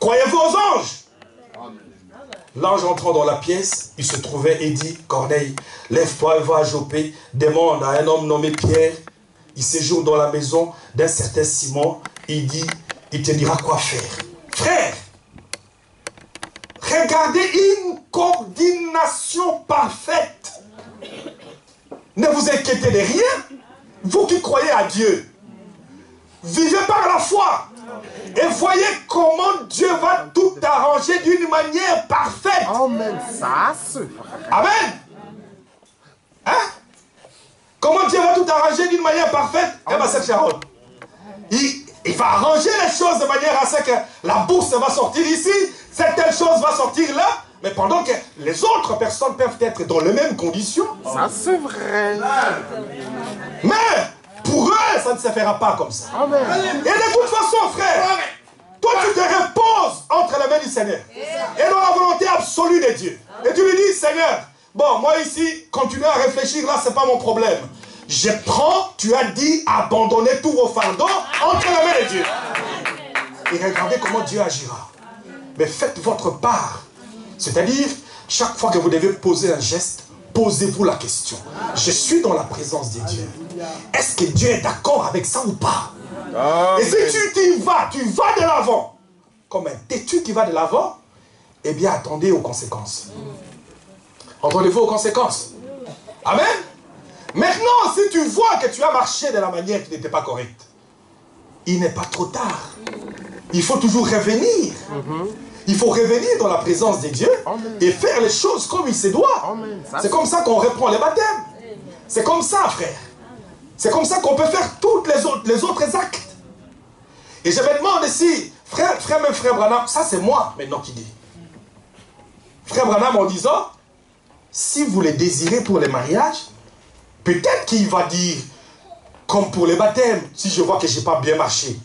Croyez-vous aux anges? L'ange entrant dans la pièce, il se trouvait et dit, Corneille, lève-toi et va à Jopé, demande à un homme nommé Pierre, il séjourne dans la maison d'un certain Simon, il dit, il te dira quoi faire. Frère, regardez une coordination parfaite. Ne vous inquiétez de rien, vous qui croyez à Dieu. Vivez par la foi. Et voyez comment Dieu va tout arranger d'une manière parfaite. Amen. Ça, c'est... Amen. Hein? Comment Dieu va tout arranger d'une manière parfaite? Eh bien, c'est Sharon. Il va arranger les choses de manière à ce que la bourse va sortir ici, cette telle chose va sortir là, mais pendant que les autres personnes peuvent être dans les mêmes conditions. Ça, c'est vrai. Mais pour eux, ça ne se fera pas comme ça. Amen. Et de toute façon, frère, toi tu te reposes entre les mains du Seigneur et dans la volonté absolue de Dieu. Et tu lui dis, Seigneur, bon, moi ici, continuer à réfléchir, là, c'est pas mon problème. Je prends, tu as dit, abandonner tous vos fardeaux entre les mains de Dieu. Et regardez comment Dieu agira. Mais faites votre part. C'est-à-dire, chaque fois que vous devez poser un geste, posez-vous la question. Je suis dans la présence de Dieu. Est-ce que Dieu est d'accord avec ça ou pas? Et si tu vas de l'avant. Comme un têtu qui va de l'avant, eh bien, attendez aux conséquences. Entendez-vous aux conséquences? Amen. Maintenant, si tu vois que tu as marché de la manière qui n'était pas correcte, il n'est pas trop tard. Il faut toujours revenir. Il faut revenir dans la présence de Dieu et faire les choses comme il se doit. C'est comme ça qu'on reprend les baptêmes. C'est comme ça, frère. C'est comme ça qu'on peut faire tous les autres actes. Et je me demande si, frère Branham, ça c'est moi maintenant qui dis. Frère Branham en disant, si vous les désirez pour les mariages, peut-être qu'il va dire, comme pour les baptêmes, si je vois que je n'ai pas bien marché,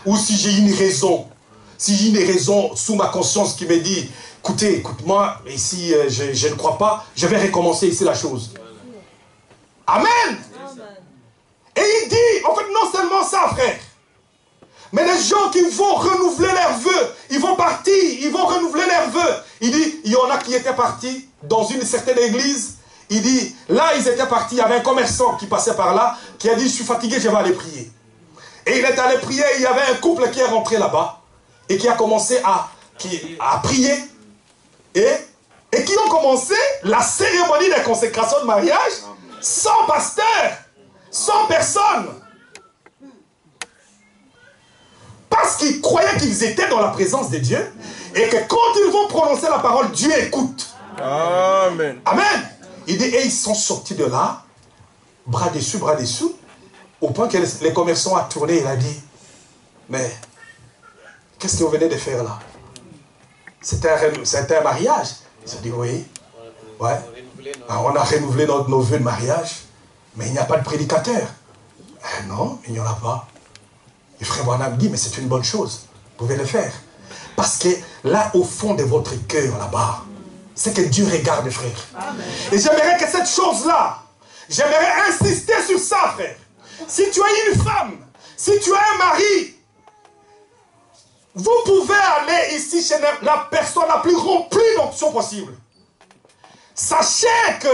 ou si j'ai une raison, sous ma conscience qui me dit, écoute-moi, ici je ne crois pas, je vais recommencer ici la chose. Amen. Et il dit, en fait, non seulement ça, frère, mais les gens qui vont renouveler leurs vœux, ils vont partir, ils vont renouveler leurs vœux. Il dit, il y en a qui étaient partis dans une certaine église. Il dit, là, ils étaient partis, il y avait un commerçant qui passait par là, qui a dit, je suis fatigué, je vais aller prier. Et il est allé prier, il y avait un couple qui est rentré là-bas, et qui a commencé à prier, et qui ont commencé la cérémonie de consécration de mariage, sans pasteur, sans personne. Parce qu'ils croyaient qu'ils étaient dans la présence de Dieu, et que quand ils vont prononcer la parole, Dieu écoute. Amen. Amen. Il dit, et ils sont sortis de là, bras dessous, au point que les commerçants ont tourné, il a dit, mais qu'est-ce que vous venez de faire là? C'était un mariage. Ils ont dit, oui. Ouais. Alors, on a renouvelé nos vœux de mariage, mais il n'y a pas de prédicateur. Non, il n'y en a pas. Et frère Branham dit, mais c'est une bonne chose. Vous pouvez le faire. Parce que là, au fond de votre cœur, là-bas, c'est que Dieu regarde, frère. Amen. Et j'aimerais que cette chose-là, j'aimerais insister sur ça, frère. Si tu as une femme, si tu as un mari, vous pouvez aller ici chez la personne la plus remplie d'options possible. Sachez que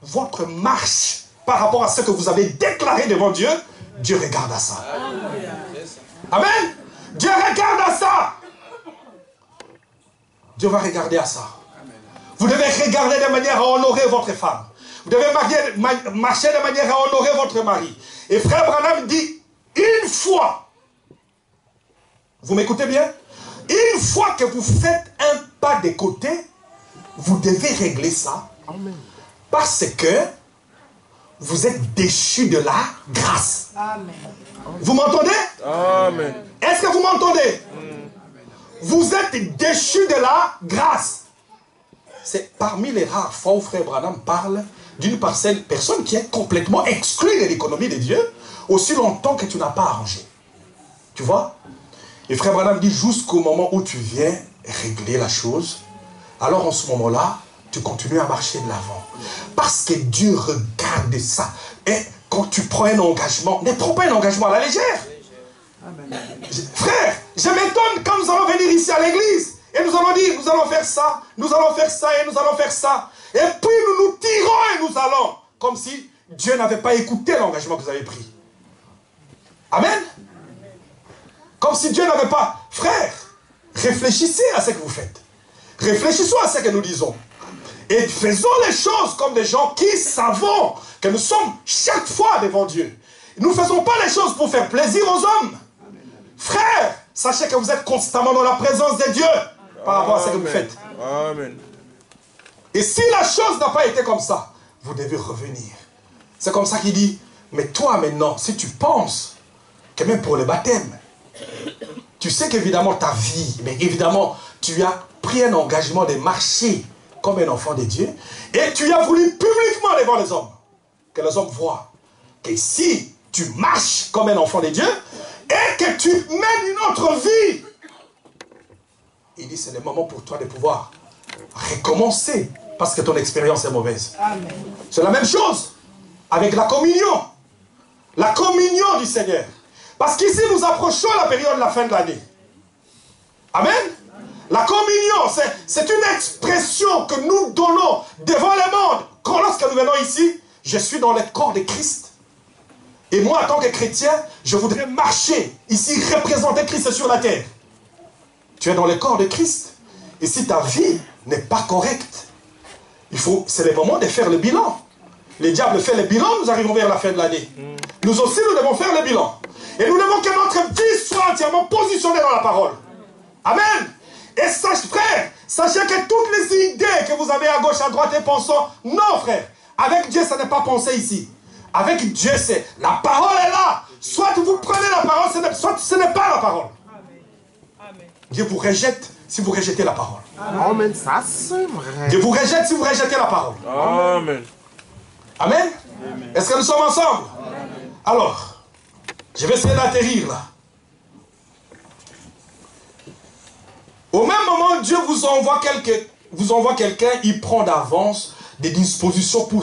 votre marche par rapport à ce que vous avez déclaré devant Dieu, Dieu regarde à ça. Amen. Dieu regarde à ça. Dieu va regarder à ça. Vous devez regarder de manière à honorer votre femme. Vous devez marcher de manière à honorer votre mari. Et frère Branham dit, une fois, vous m'écoutez bien? Une fois que vous faites un pas de côté, vous devez régler ça. Amen. Parce que vous êtes déchus de la grâce. Amen. Vous m'entendez? Amen. Est-ce que vous m'entendez? vous êtes déchus de la grâce. C'est parmi les rares fois où Frère Branham parle d'une personne qui est complètement exclue de l'économie de Dieu aussi longtemps que tu n'as pas arrangé. Tu vois? Et Frère Branham dit jusqu'au moment où tu viens régler la chose, alors en ce moment-là, tu continues à marcher de l'avant. Parce que Dieu regarde ça. Et quand tu prends un engagement, ne prends pas un engagement à la légère. Frère, je m'étonne quand nous allons venir ici à l'église et nous allons dire, nous allons faire ça, nous allons faire ça et nous allons faire ça. Et puis nous nous tirons et nous allons. Comme si Dieu n'avait pas écouté l'engagement que vous avez pris. Amen. Comme si Dieu n'avait pas... Frère, réfléchissez à ce que vous faites. Réfléchissons à ce que nous disons. Et faisons les choses comme des gens qui savons que nous sommes chaque fois devant Dieu. Nous ne faisons pas les choses pour faire plaisir aux hommes. Frère, sachez que vous êtes constamment dans la présence de Dieu par rapport à ce que vous faites. Amen. Et si la chose n'a pas été comme ça, vous devez revenir. C'est comme ça qu'il dit, mais toi maintenant, si tu penses que même pour le baptême, tu sais qu'évidemment ta vie, mais évidemment tu as pris un engagement de marcher comme un enfant de Dieu, et tu as voulu publiquement devant les hommes, que les hommes voient que si tu marches comme un enfant de Dieu, et que tu mènes une autre vie, il dit c'est le moment pour toi de pouvoir recommencer, parce que ton expérience est mauvaise. C'est la même chose avec la communion. La communion du Seigneur. Parce qu'ici nous approchons la période de la fin de l'année. Amen. La communion, c'est une expression que nous donnons devant le monde. Quand lorsque nous venons ici, je suis dans le corps de Christ. Et moi, en tant que chrétien, je voudrais marcher ici, représenter Christ sur la terre. Tu es dans le corps de Christ. Et si ta vie n'est pas correcte, c'est le moment de faire le bilan. Le diable fait le bilan, nous arrivons vers la fin de l'année. Nous aussi, nous devons faire le bilan. Et nous devons que notre vie soit entièrement positionnée dans la parole. Amen. Et frère, sachez que toutes les idées que vous avez à gauche, à droite et pensant, non frère, avec Dieu, ça n'est pas pensé ici. Avec Dieu, c'est la parole est là. Soit vous prenez la parole, soit ce n'est pas la parole. Amen. Dieu vous rejette si vous rejetez la parole. Amen, ça c'est vrai. Dieu vous rejette si vous rejetez la parole. Amen. Amen. Est-ce que nous sommes ensemble? Alors, je vais essayer d'atterrir là. Au même moment, Dieu vous envoie quelqu'un, il prend d'avance des dispositions pour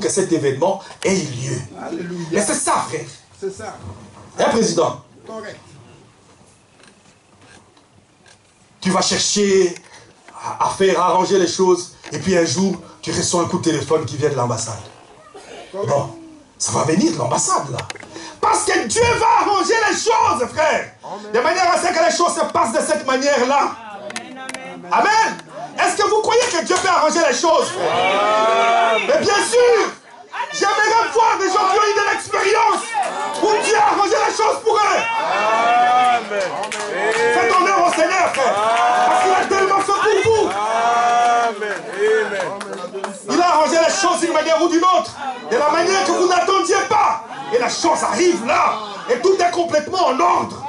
que cet événement ait lieu. Alléluia. Mais c'est ça, frère. C'est ça. Hein, président? Correct. Tu vas chercher à faire arranger les choses, et puis un jour, tu reçois un coup de téléphone qui vient de l'ambassade. Bon, ça va venir de l'ambassade, là. Parce que Dieu va arranger les choses, frère. De manière à ce que les choses se passent de cette manière-là. Amen. Est-ce que vous croyez que Dieu peut arranger les choses, frère? Mais bien sûr. J'aimerais voir des gens qui ont eu de l'expérience où Dieu a arrangé les choses pour eux. Amen. Faites honneur au Seigneur, frère. Parce qu'il a tellement fait pour vous. Amen. Amen. Il a arrangé les choses d'une manière ou d'une autre. De la manière que vous n'attendiez pas. Et la chose arrive là. Et tout est complètement en ordre.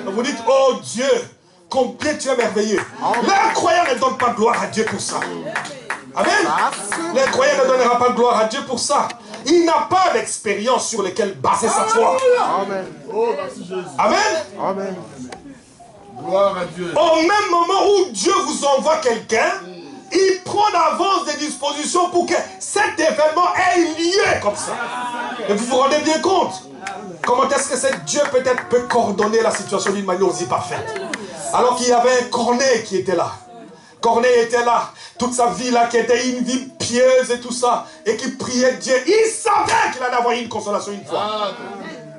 Et vous dites, oh Dieu, combien tu es merveilleux. L'incroyant ne donne pas gloire à Dieu pour ça. Amen. L'incroyant ne donnera pas gloire à Dieu pour ça. Il n'a pas d'expérience sur laquelle baser sa foi. Amen. Oh, merci Jésus. Amen. Amen. Gloire à Dieu. Au même moment où Dieu vous envoie quelqu'un, il prend d'avance des dispositions pour que cet événement ait lieu comme ça. Et vous vous rendez bien compte comment est-ce que cet Dieu peut-être peut coordonner la situation d'une manière aussi parfaite. Alors qu'il y avait un Corneille qui était là. Corneille était là, toute sa vie là, qui était une vie pieuse et tout ça, et qui priait Dieu. Il savait qu'il allait avoir une consolation une fois.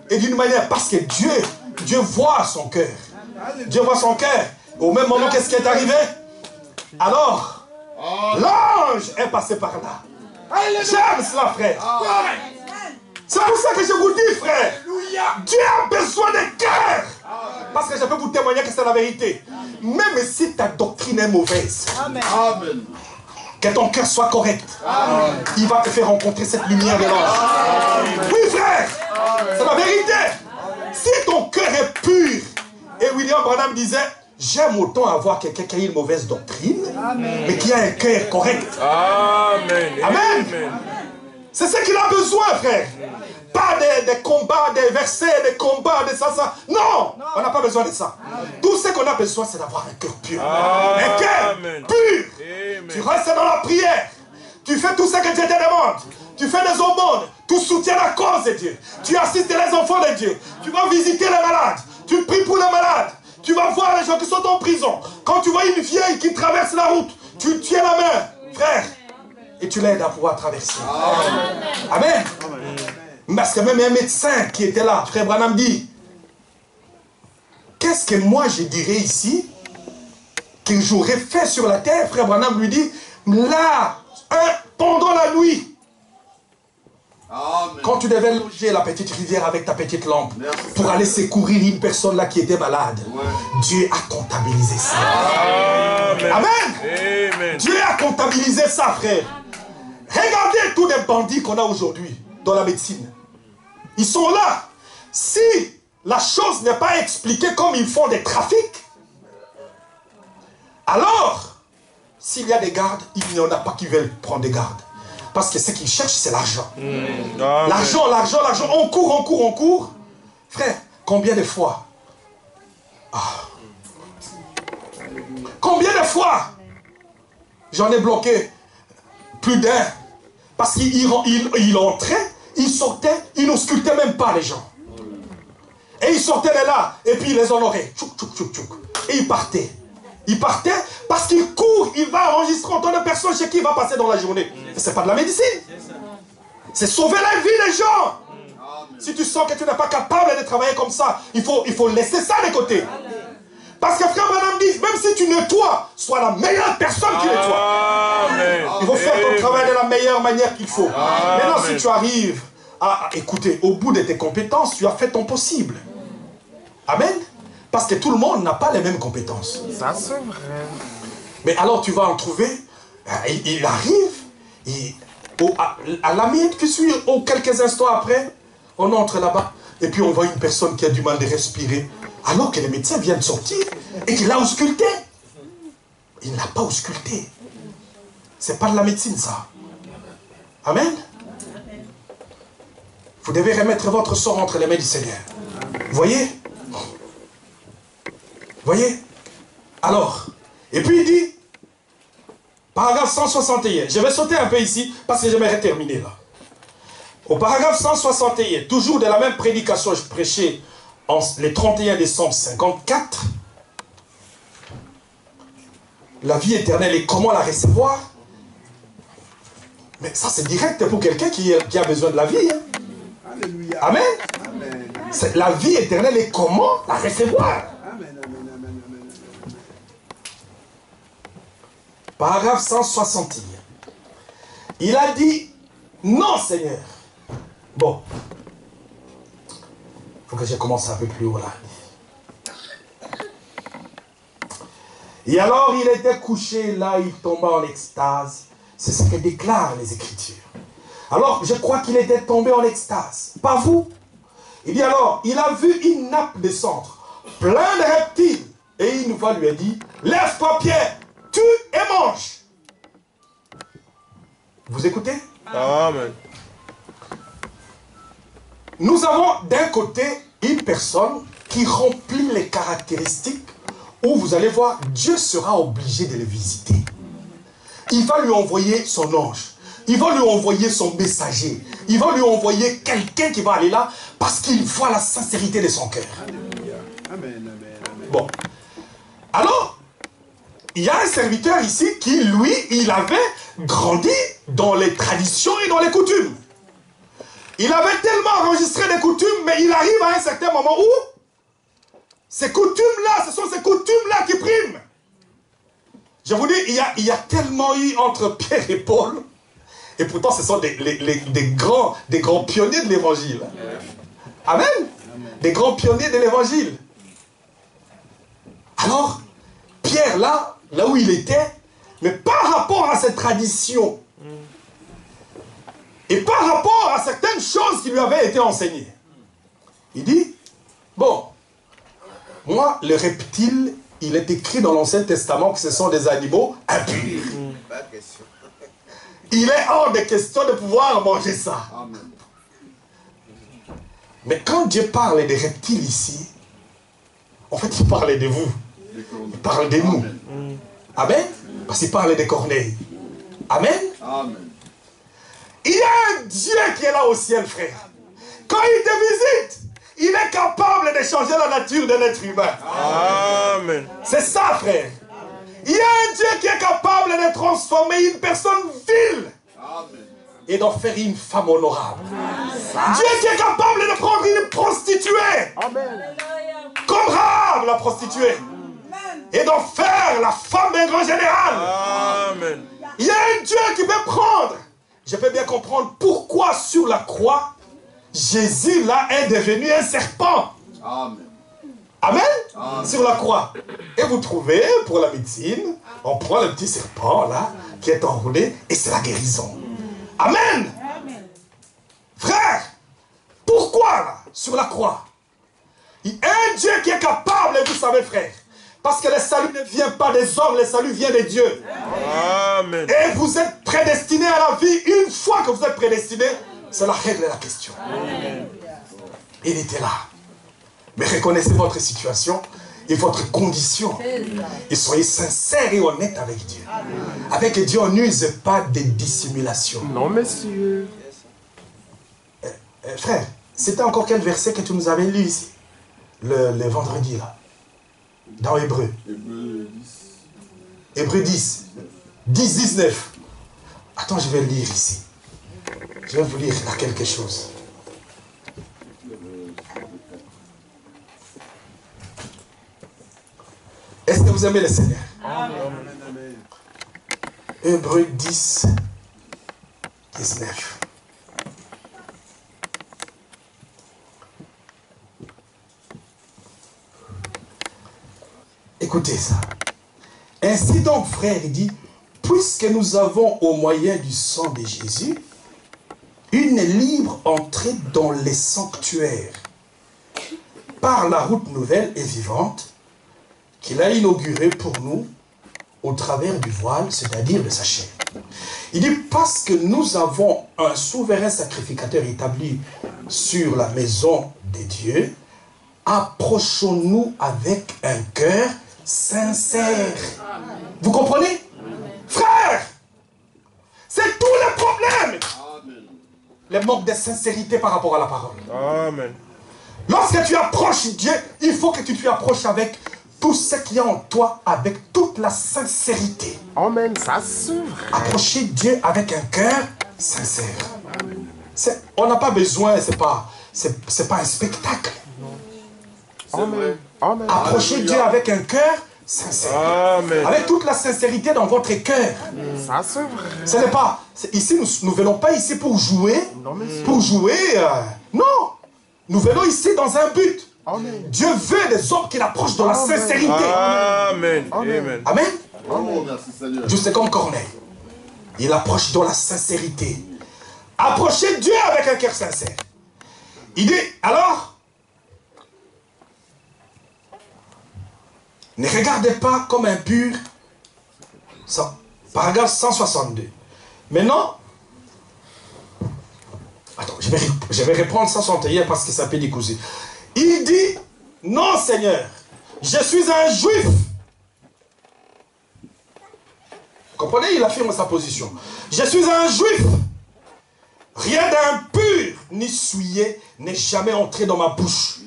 Et d'une manière, parce que Dieu voit son cœur. Dieu voit son cœur. Au même moment, qu'est-ce qui est arrivé? Alors, l'ange est passé par là. J'aime cela, frère. C'est pour ça que je vous dis, frère, Dieu a besoin de cœur. Parce que je peux vous témoigner que c'est la vérité. Même si ta doctrine est mauvaise, Amen. Amen. que ton cœur soit correct, il va te faire rencontrer cette lumière de l'ange. Oui, frère, c'est la vérité. Si ton cœur est pur, et William Branham disait, j'aime autant avoir quelqu'un qui a une mauvaise doctrine, mais qui a un cœur correct. Amen. Amen. C'est ce qu'il a besoin, frère. Pas des combats, des versets, des combats, de ça. Non, on n'a pas besoin de ça. Tout ce qu'on a besoin, c'est d'avoir un cœur pur. Un cœur pur. Tu restes dans la prière. Tu fais tout ce que Dieu te demande. Tu fais des aumônes. Tu soutiens la cause de Dieu. Tu assistes les enfants de Dieu. Tu vas visiter les malades. Tu pries pour les malades. Tu vas voir les gens qui sont en prison. Quand tu vois une vieille qui traverse la route, tu tiens la main, frère, et tu l'aides à pouvoir traverser. Amen. Parce que même un médecin qui était là, frère Branham dit, qu'est-ce que moi je dirais ici que j'aurais fait sur la terre? Frère Branham lui dit, là, pendant la nuit, quand tu devais loger la petite rivière avec ta petite lampe pour aller secourir une personne là qui était malade, Dieu a comptabilisé ça. Amen. Dieu a comptabilisé ça, frère. Regardez tous les bandits qu'on a aujourd'hui dans la médecine. Ils sont là. Si la chose n'est pas expliquée comme ils font des trafics, alors, s'il y a des gardes, il n'y en a pas qui veulent prendre des gardes. Parce que ce qu'ils cherchent, c'est l'argent. L'argent. On court. Frère, combien de fois combien de fois j'en ai bloqué plus d'un. Parce qu'il entrait, il sortait, il n'auscultait même pas les gens. Et il sortait de là, et puis il les honorait. Et il partait. Il partait parce qu'il court, il va enregistrer autant de personnes chez qui il va passer dans la journée. C'est pas de la médecine. C'est sauver la vie des gens. Si tu sens que tu n'es pas capable de travailler comme ça, il faut laisser ça de côté. Parce que frère Branham dit, même si tu nettoies, sois la meilleure personne qui nettoie. Il faut faire ton travail de la meilleure manière qu'il faut. Maintenant, si tu arrives à écouter, au bout de tes compétences, tu as fait ton possible. Amen. Parce que tout le monde n'a pas les mêmes compétences. Ça, c'est vrai. Mais alors tu vas en trouver, il arrive, à la minute qui suit, ou quelques instants après, on entre là-bas, et puis on voit une personne qui a du mal de respirer, alors que les médecins viennent de sortir, et qu'il l'a ausculté. Il n'a pas ausculté. C'est pas de la médecine, ça. Amen. Vous devez remettre votre sort entre les mains du Seigneur. Voyez? Voyez? Alors, et puis il dit, paragraphe 161, je vais sauter un peu ici, parce que j'aimerais terminer là. Au paragraphe 161, toujours de la même prédication, je prêchais le 31 décembre 54, la vie éternelle et comment la recevoir. Mais ça c'est direct pour quelqu'un qui a besoin de la vie. Hein. Amen. La vie éternelle et comment la recevoir. Paragraphe 161. Il a dit, non Seigneur. Bon. Il faut que je commence un peu plus haut là. Et alors il était couché là, il tomba en extase. C'est ce que déclarent les Écritures. Alors je crois qu'il était tombé en extase. Pas vous? Il dit alors, il a vu une nappe descendre, plein de reptiles. Et une voix lui a dit, lève-toi Pierre, tue et mange. Vous écoutez? Amen. Nous avons d'un côté une personne qui remplit les caractéristiques où vous allez voir, Dieu sera obligé de le visiter. Il va lui envoyer son ange. Il va lui envoyer son messager. Il va lui envoyer quelqu'un qui va aller là parce qu'il voit la sincérité de son cœur. Bon. Alors, il y a un serviteur ici qui, lui, il avait grandi dans les traditions et dans les coutumes. Il avait tellement enregistré des coutumes, mais il arrive à un certain moment où ces coutumes-là, ce sont ces coutumes-là qui priment. Je vous dis, il y a tellement eu entre Pierre et Paul, et pourtant ce sont des grands pionniers de l'évangile. Amen. Des grands pionniers de l'évangile. Alors, Pierre là où il était, mais par rapport à cette tradition, et par rapport à certaines choses qui lui avaient été enseignées, il dit, bon, moi, le reptile il est écrit dans l'Ancien Testament que ce sont des animaux impurs. Il est hors de question de pouvoir manger ça. Mais quand Dieu parle des reptiles ici, en fait, il parle de vous. Il parle de nous. Amen. Parce qu'il parle des corneilles. Amen. Il y a un Dieu qui est là au ciel, frère. Quand il te visite, il est capable de changer la nature de l'être humain. Amen. C'est ça, frère. Il y a un Dieu qui est capable de transformer une personne vile et d'en faire une femme honorable. Dieu qui est capable de prendre une prostituée comme Rahab, la prostituée, et d'en faire la femme d'un grand général. Amen. Il y a un Dieu qui peut prendre. Je peux bien comprendre pourquoi sur la croix, Jésus là est devenu un serpent. Amen. Sur la croix. Et vous trouvez, pour la médecine, on prend le petit serpent là, qui est enroulé, et c'est la guérison. Amen. Frère, pourquoi là, sur la croix? Il y a un Dieu qui est capable, et vous savez, frère, parce que le salut ne vient pas des hommes, le salut vient de Dieu. Amen. Et vous êtes prédestinés à la vie. Une fois que vous êtes prédestinés, c'est la règle de la question. Il était là. Mais reconnaissez votre situation et votre condition. Et soyez sincères et honnêtes avec Dieu. Avec Dieu, on n'use pas de dissimulation. Non, monsieur. Frère, c'était encore quel verset que tu nous avais lu ici? Le vendredi, là. Dans Hébreu. Hébreu 10. 10, 19. Attends, je vais lire ici. Je vais vous lire là quelque chose. Est-ce que vous aimez le Seigneur? Amen. Hébreu 10, 19. Écoutez ça. Ainsi donc, frère, il dit, puisque nous avons au moyen du sang de Jésus, une libre entrée dans les sanctuaires, par la route nouvelle et vivante, qu'il a inaugurée pour nous, au travers du voile, c'est-à-dire de sa chair. Il dit, parce que nous avons un souverain sacrificateur établi sur la maison de Dieu, approchons-nous avec un cœur sincère. Vous comprenez? Frère, c'est tout le problème. Le manque de sincérité par rapport à la parole. Amen. Lorsque tu approches Dieu, il faut que tu te approches avec tout ce qu'il y a en toi, avec toute la sincérité. Amen, ça c'est vrai. Approcher Dieu avec un cœur sincère. On n'a pas besoin, c'est pas un spectacle. Amen. Amen. Approchez Dieu avec un cœur sincère. Amen. Avec toute la sincérité dans votre cœur. Ça c'est vrai. Ce n'est pas... Ici, nous ne venons pas ici pour jouer. Non, monsieur. Pour jouer... non. Nous venons ici dans un but. Amen. Dieu veut des hommes qui l'approchent dans la sincérité. Amen. Amen. Amen. Oh, merci Seigneur. Juste comme Corneille. Il approche dans la sincérité. Approchez Dieu avec un cœur sincère. Il dit, alors... Ne regardez pas comme impur. Paragraphe 162. Maintenant, attends, je vais reprendre 161 parce que ça peut découser. Il dit, non Seigneur, je suis un juif. Vous comprenez? Il affirme sa position. Je suis un juif. Rien d'impur ni souillé n'est jamais entré dans ma bouche.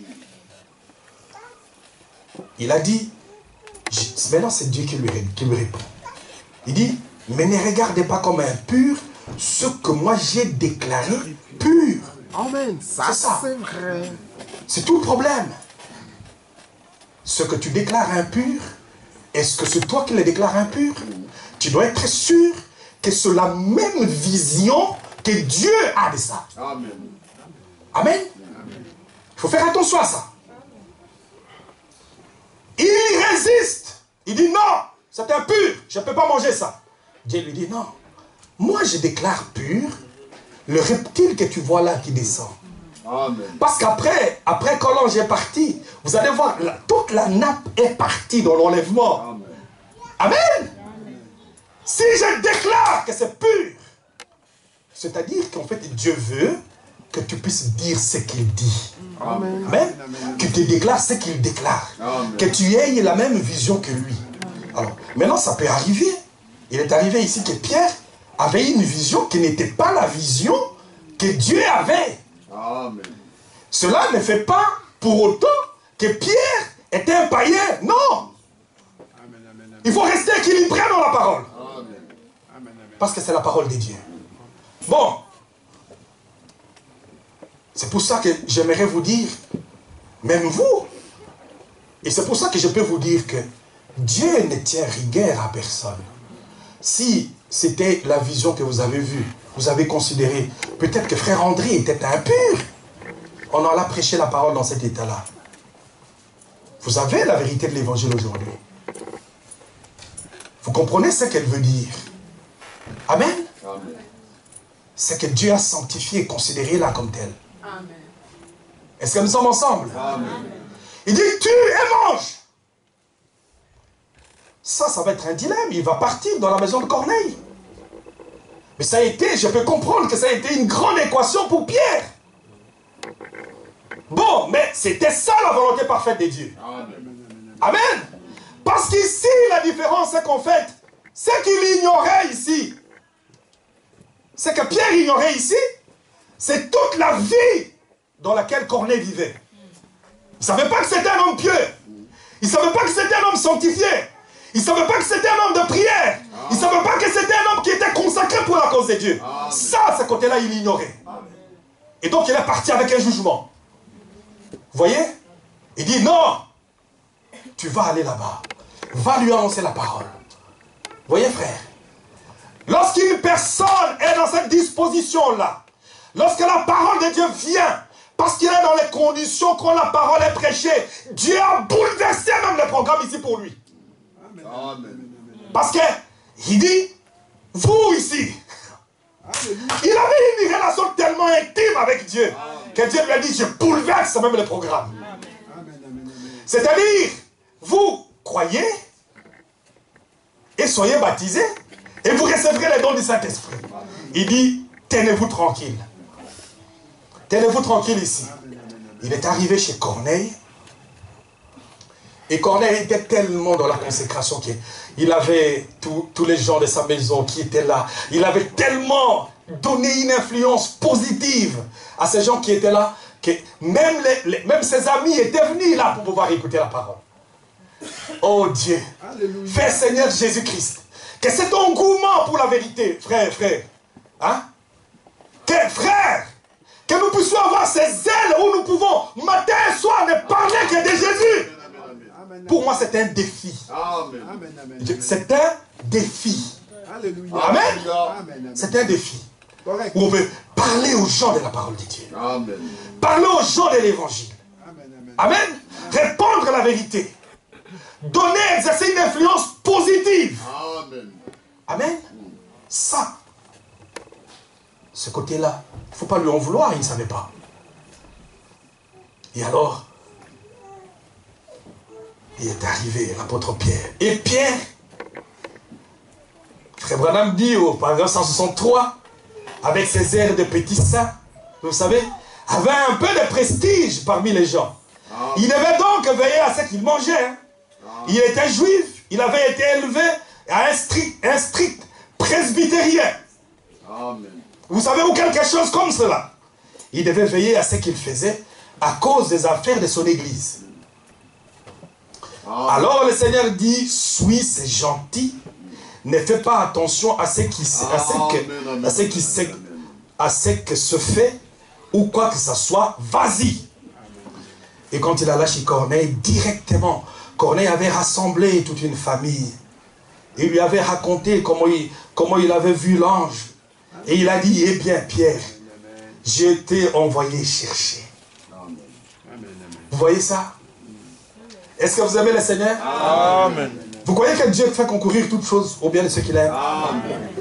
Il a dit, maintenant c'est Dieu qui lui répond. Il dit, mais ne regardez pas comme impur ce que moi j'ai déclaré pur. Amen. Ça c'est vrai. C'est tout le problème. Ce que tu déclares impur, est-ce que c'est toi qui le déclares impur? Tu dois être sûr que c'est la même vision que Dieu a de ça. Amen. Amen. Il faut faire attention à ça. Il résiste. Il dit non, c'est impur, je ne peux pas manger ça. Dieu lui dit non. Moi je déclare pur le reptile que tu vois là qui descend. Amen. Parce qu'après quand l'ange est parti, vous allez voir, toute la nappe est partie dans l'enlèvement. Amen. Amen. Si je déclare que c'est pur, c'est-à-dire qu'en fait Dieu veut que tu puisses dire ce qu'il dit. Amen. Amen. Que tu déclares ce qu'il déclare. Amen. Que tu aies la même vision que lui. Alors, maintenant ça peut arriver. Il est arrivé ici que Pierre avait une vision qui n'était pas la vision que Dieu avait. Amen. Cela ne fait pas pour autant que Pierre était un païen. Non. Il faut rester équilibré dans la parole. Amen. Parce que c'est la parole de Dieu. Bon. C'est pour ça que j'aimerais vous dire, même vous, et c'est pour ça que je peux vous dire que Dieu ne tient rigueur à personne. Si c'était la vision que vous avez vue, vous avez considéré, peut-être que frère André était impur, on en a prêché la parole dans cet état-là. Vous avez la vérité de l'évangile aujourd'hui. Vous comprenez ce qu'elle veut dire? Amen. Amen. C'est que Dieu a sanctifié et considéré là comme tel. Amen. Est-ce que nous sommes ensemble? Amen. Il dit tue et mange. Ça va être un dilemme. Il va partir dans la maison de Corneille. Mais ça a été, je peux comprendre que ça a été une grande équation pour Pierre. Bon, mais c'était ça la volonté parfaite de Dieu. Amen. Parce qu'ici, la différence, c'est qu'en fait, ce qu'il ignorait ici, c'est que Pierre ignorait ici, c'est toute la vie dans laquelle Corneille vivait. Il ne savait pas que c'était un homme pieux. Il ne savait pas que c'était un homme sanctifié. Il ne savait pas que c'était un homme de prière. Il ne savait pas que c'était un homme qui était consacré pour la cause de Dieu. Ça, ce côté-là, il ignorait. Et donc, il est parti avec un jugement. Vous voyez? Il dit, non, tu vas aller là-bas. Va lui annoncer la parole. Vous voyez, frère? Lorsqu'une personne est dans cette disposition-là, lorsque la parole de Dieu vient, parce qu'il est dans les conditions quand la parole est prêchée, Dieu a bouleversé même le programme ici pour lui. Amen. Parce que, il dit, vous ici, il avait une relation tellement intime avec Dieu, que Dieu lui a dit, je bouleverse même le programme. C'est-à-dire, vous croyez et soyez baptisés et vous recevrez les dons du Saint-Esprit. Il dit, tenez-vous tranquille. Tenez-vous tranquille ici. Il est arrivé chez Corneille. Et Corneille était tellement dans la consécration qu'il avait tous les gens de sa maison qui étaient là. Il avait tellement donné une influence positive à ces gens qui étaient là, que même ses amis étaient venus là pour pouvoir écouter la parole. Oh Dieu, fais Seigneur Jésus-Christ, que cet engouement pour la vérité, frère, hein? Que nous puissions avoir ces ailes où nous pouvons matin et soir ne parler que de Jésus. Pour moi, c'est un défi. C'est un défi. Amen. C'est un défi. Où on veut parler aux gens de la parole de Dieu. Parler aux gens de l'évangile. Amen. Répandre la vérité. Donner, exercer une influence positive. Amen. Ça, ce côté-là, il ne faut pas lui en vouloir, il ne savait pas. Et alors, il est arrivé, l'apôtre Pierre. Et Pierre, Frère Branham dit au paragraphe 163, avec ses airs de petit saint, vous savez, avait un peu de prestige parmi les gens. Il devait donc veiller à ce qu'il mangeait. Hein. Il était juif, il avait été élevé à un strict presbytérien. Vous savez, ou quelque chose comme cela. Il devait veiller à ce qu'il faisait à cause des affaires de son église. Alors le Seigneur dit, suis gentil, ne fais pas attention à ce que se fait ou quoi que ce soit, vas-y. Et quand il alla chez Corneille, directement, Corneille avait rassemblé toute une famille. Il lui avait raconté comment il avait vu l'ange. Et il a dit, eh bien Pierre, je t'ai envoyé chercher. Vous voyez ça? Est-ce que vous aimez le Seigneur? Amen. Vous croyez que Dieu fait concourir toutes choses au bien de ceux qu'il aime?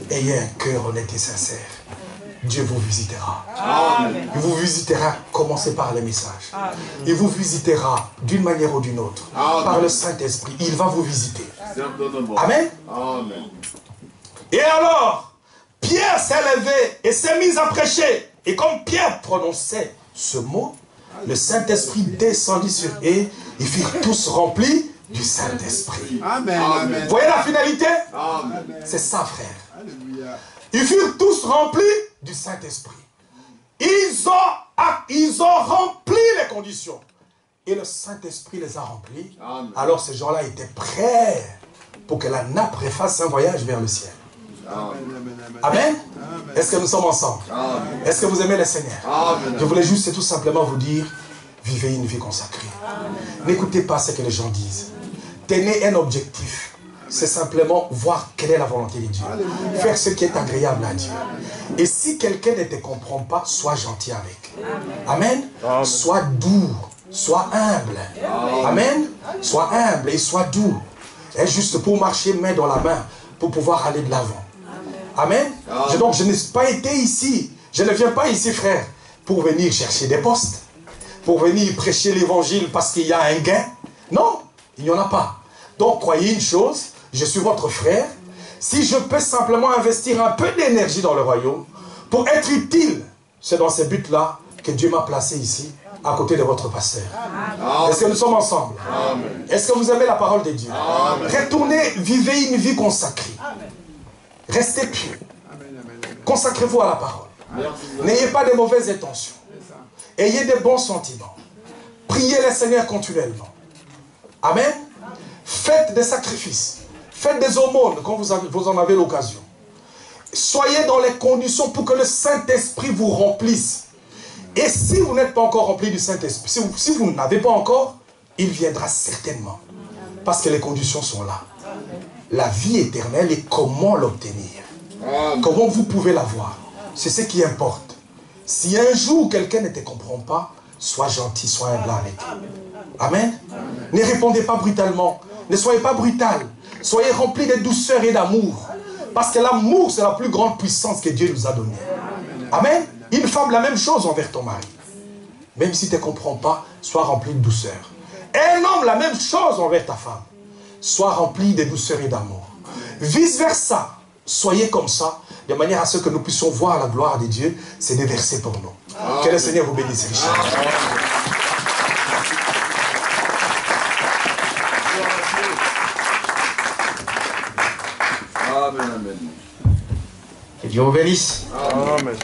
Ayez un cœur honnête et sincère. Dieu vous visitera. Amen. Il vous visitera, commencez par les messages. Amen. Il vous visitera d'une manière ou d'une autre. Amen. Par le Saint-Esprit, il va vous visiter. Certainement. Amen. Amen. Et alors, Pierre s'est levé et s'est mis à prêcher. Et comme Pierre prononçait ce mot, le Saint-Esprit descendit sur eux. Ils furent tous remplis du Saint-Esprit. Amen. Vous voyez la finalité? Amen. C'est ça, frère. Alléluia. Ils furent tous remplis du Saint-Esprit. Ils ont rempli les conditions. Et le Saint-Esprit les a remplis. Amen. Alors ces gens-là étaient prêts pour que la nappe fasse un voyage vers le ciel. Amen. Est-ce que nous sommes ensemble? Amen. Est-ce que vous aimez le Seigneur? Amen. Je voulais juste tout simplement vous dire, vivez une vie consacrée. N'écoutez pas ce que les gens disent. Tenez un objectif. C'est simplement voir quelle est la volonté de Dieu. Faire ce qui est agréable à Dieu. Et si quelqu'un ne te comprend pas, sois gentil avec. Amen. Sois doux. Sois humble. Amen. Sois humble et sois doux. Et juste pour marcher main dans la main, pour pouvoir aller de l'avant. Amen. Donc je n'ai pas été ici. Je ne viens pas ici, frère, pour venir chercher des postes. Pour venir prêcher l'évangile parce qu'il y a un gain. Non, il n'y en a pas. Donc croyez une chose. Je suis votre frère. Si je peux simplement investir un peu d'énergie dans le royaume pour être utile, c'est dans ces buts-là que Dieu m'a placé ici, à côté de votre pasteur. Est-ce que nous sommes ensemble? Est-ce que vous aimez la parole de Dieu? Retournez, vivez une vie consacrée. Restez pieux. Consacrez-vous à la parole. N'ayez pas de mauvaises intentions. Ayez de bons sentiments. Priez le Seigneur continuellement. Amen. Faites des sacrifices. Faites des aumônes quand vous en avez l'occasion. Soyez dans les conditions pour que le Saint-Esprit vous remplisse. Et si vous n'êtes pas encore rempli du Saint-Esprit, si vous n'avez pas encore, il viendra certainement. Parce que les conditions sont là. La vie éternelle et comment l'obtenir. Comment vous pouvez l'avoir. C'est ce qui importe. Si un jour quelqu'un ne te comprend pas, sois gentil, sois humble avec. Amen. Ne répondez pas brutalement. Ne soyez pas brutal. Soyez remplis de douceur et d'amour. Parce que l'amour, c'est la plus grande puissance que Dieu nous a donnée. Amen. Une femme, la même chose envers ton mari. Même si tu ne comprends pas, sois rempli de douceur. Un homme, la même chose envers ta femme. Sois rempli de douceur et d'amour. Vice versa. Soyez comme ça, de manière à ce que nous puissions voir la gloire de Dieu se déverser pour nous. Que le Seigneur vous bénisse richement. Amen. Amen. Que Dieu vous bénisse. Amen.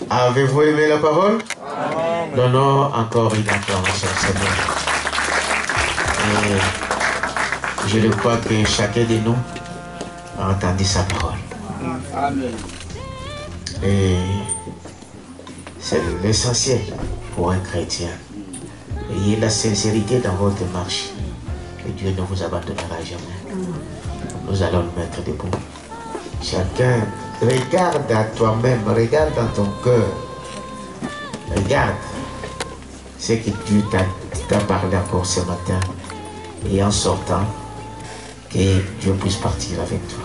Avez-vous aimé la parole? Amen. Donnons encore une acclamation au Seigneur. Et je crois que chacun de nous a entendu sa parole. Amen. Et c'est l'essentiel pour un chrétien. Ayez la sincérité dans votre marche. Et Dieu ne vous abandonnera jamais. Nous allons nous mettre debout. Chacun, regarde à toi-même, regarde dans ton cœur. Regarde ce que Dieu t'a parlé encore ce matin. Et en sortant, que Dieu puisse partir avec toi.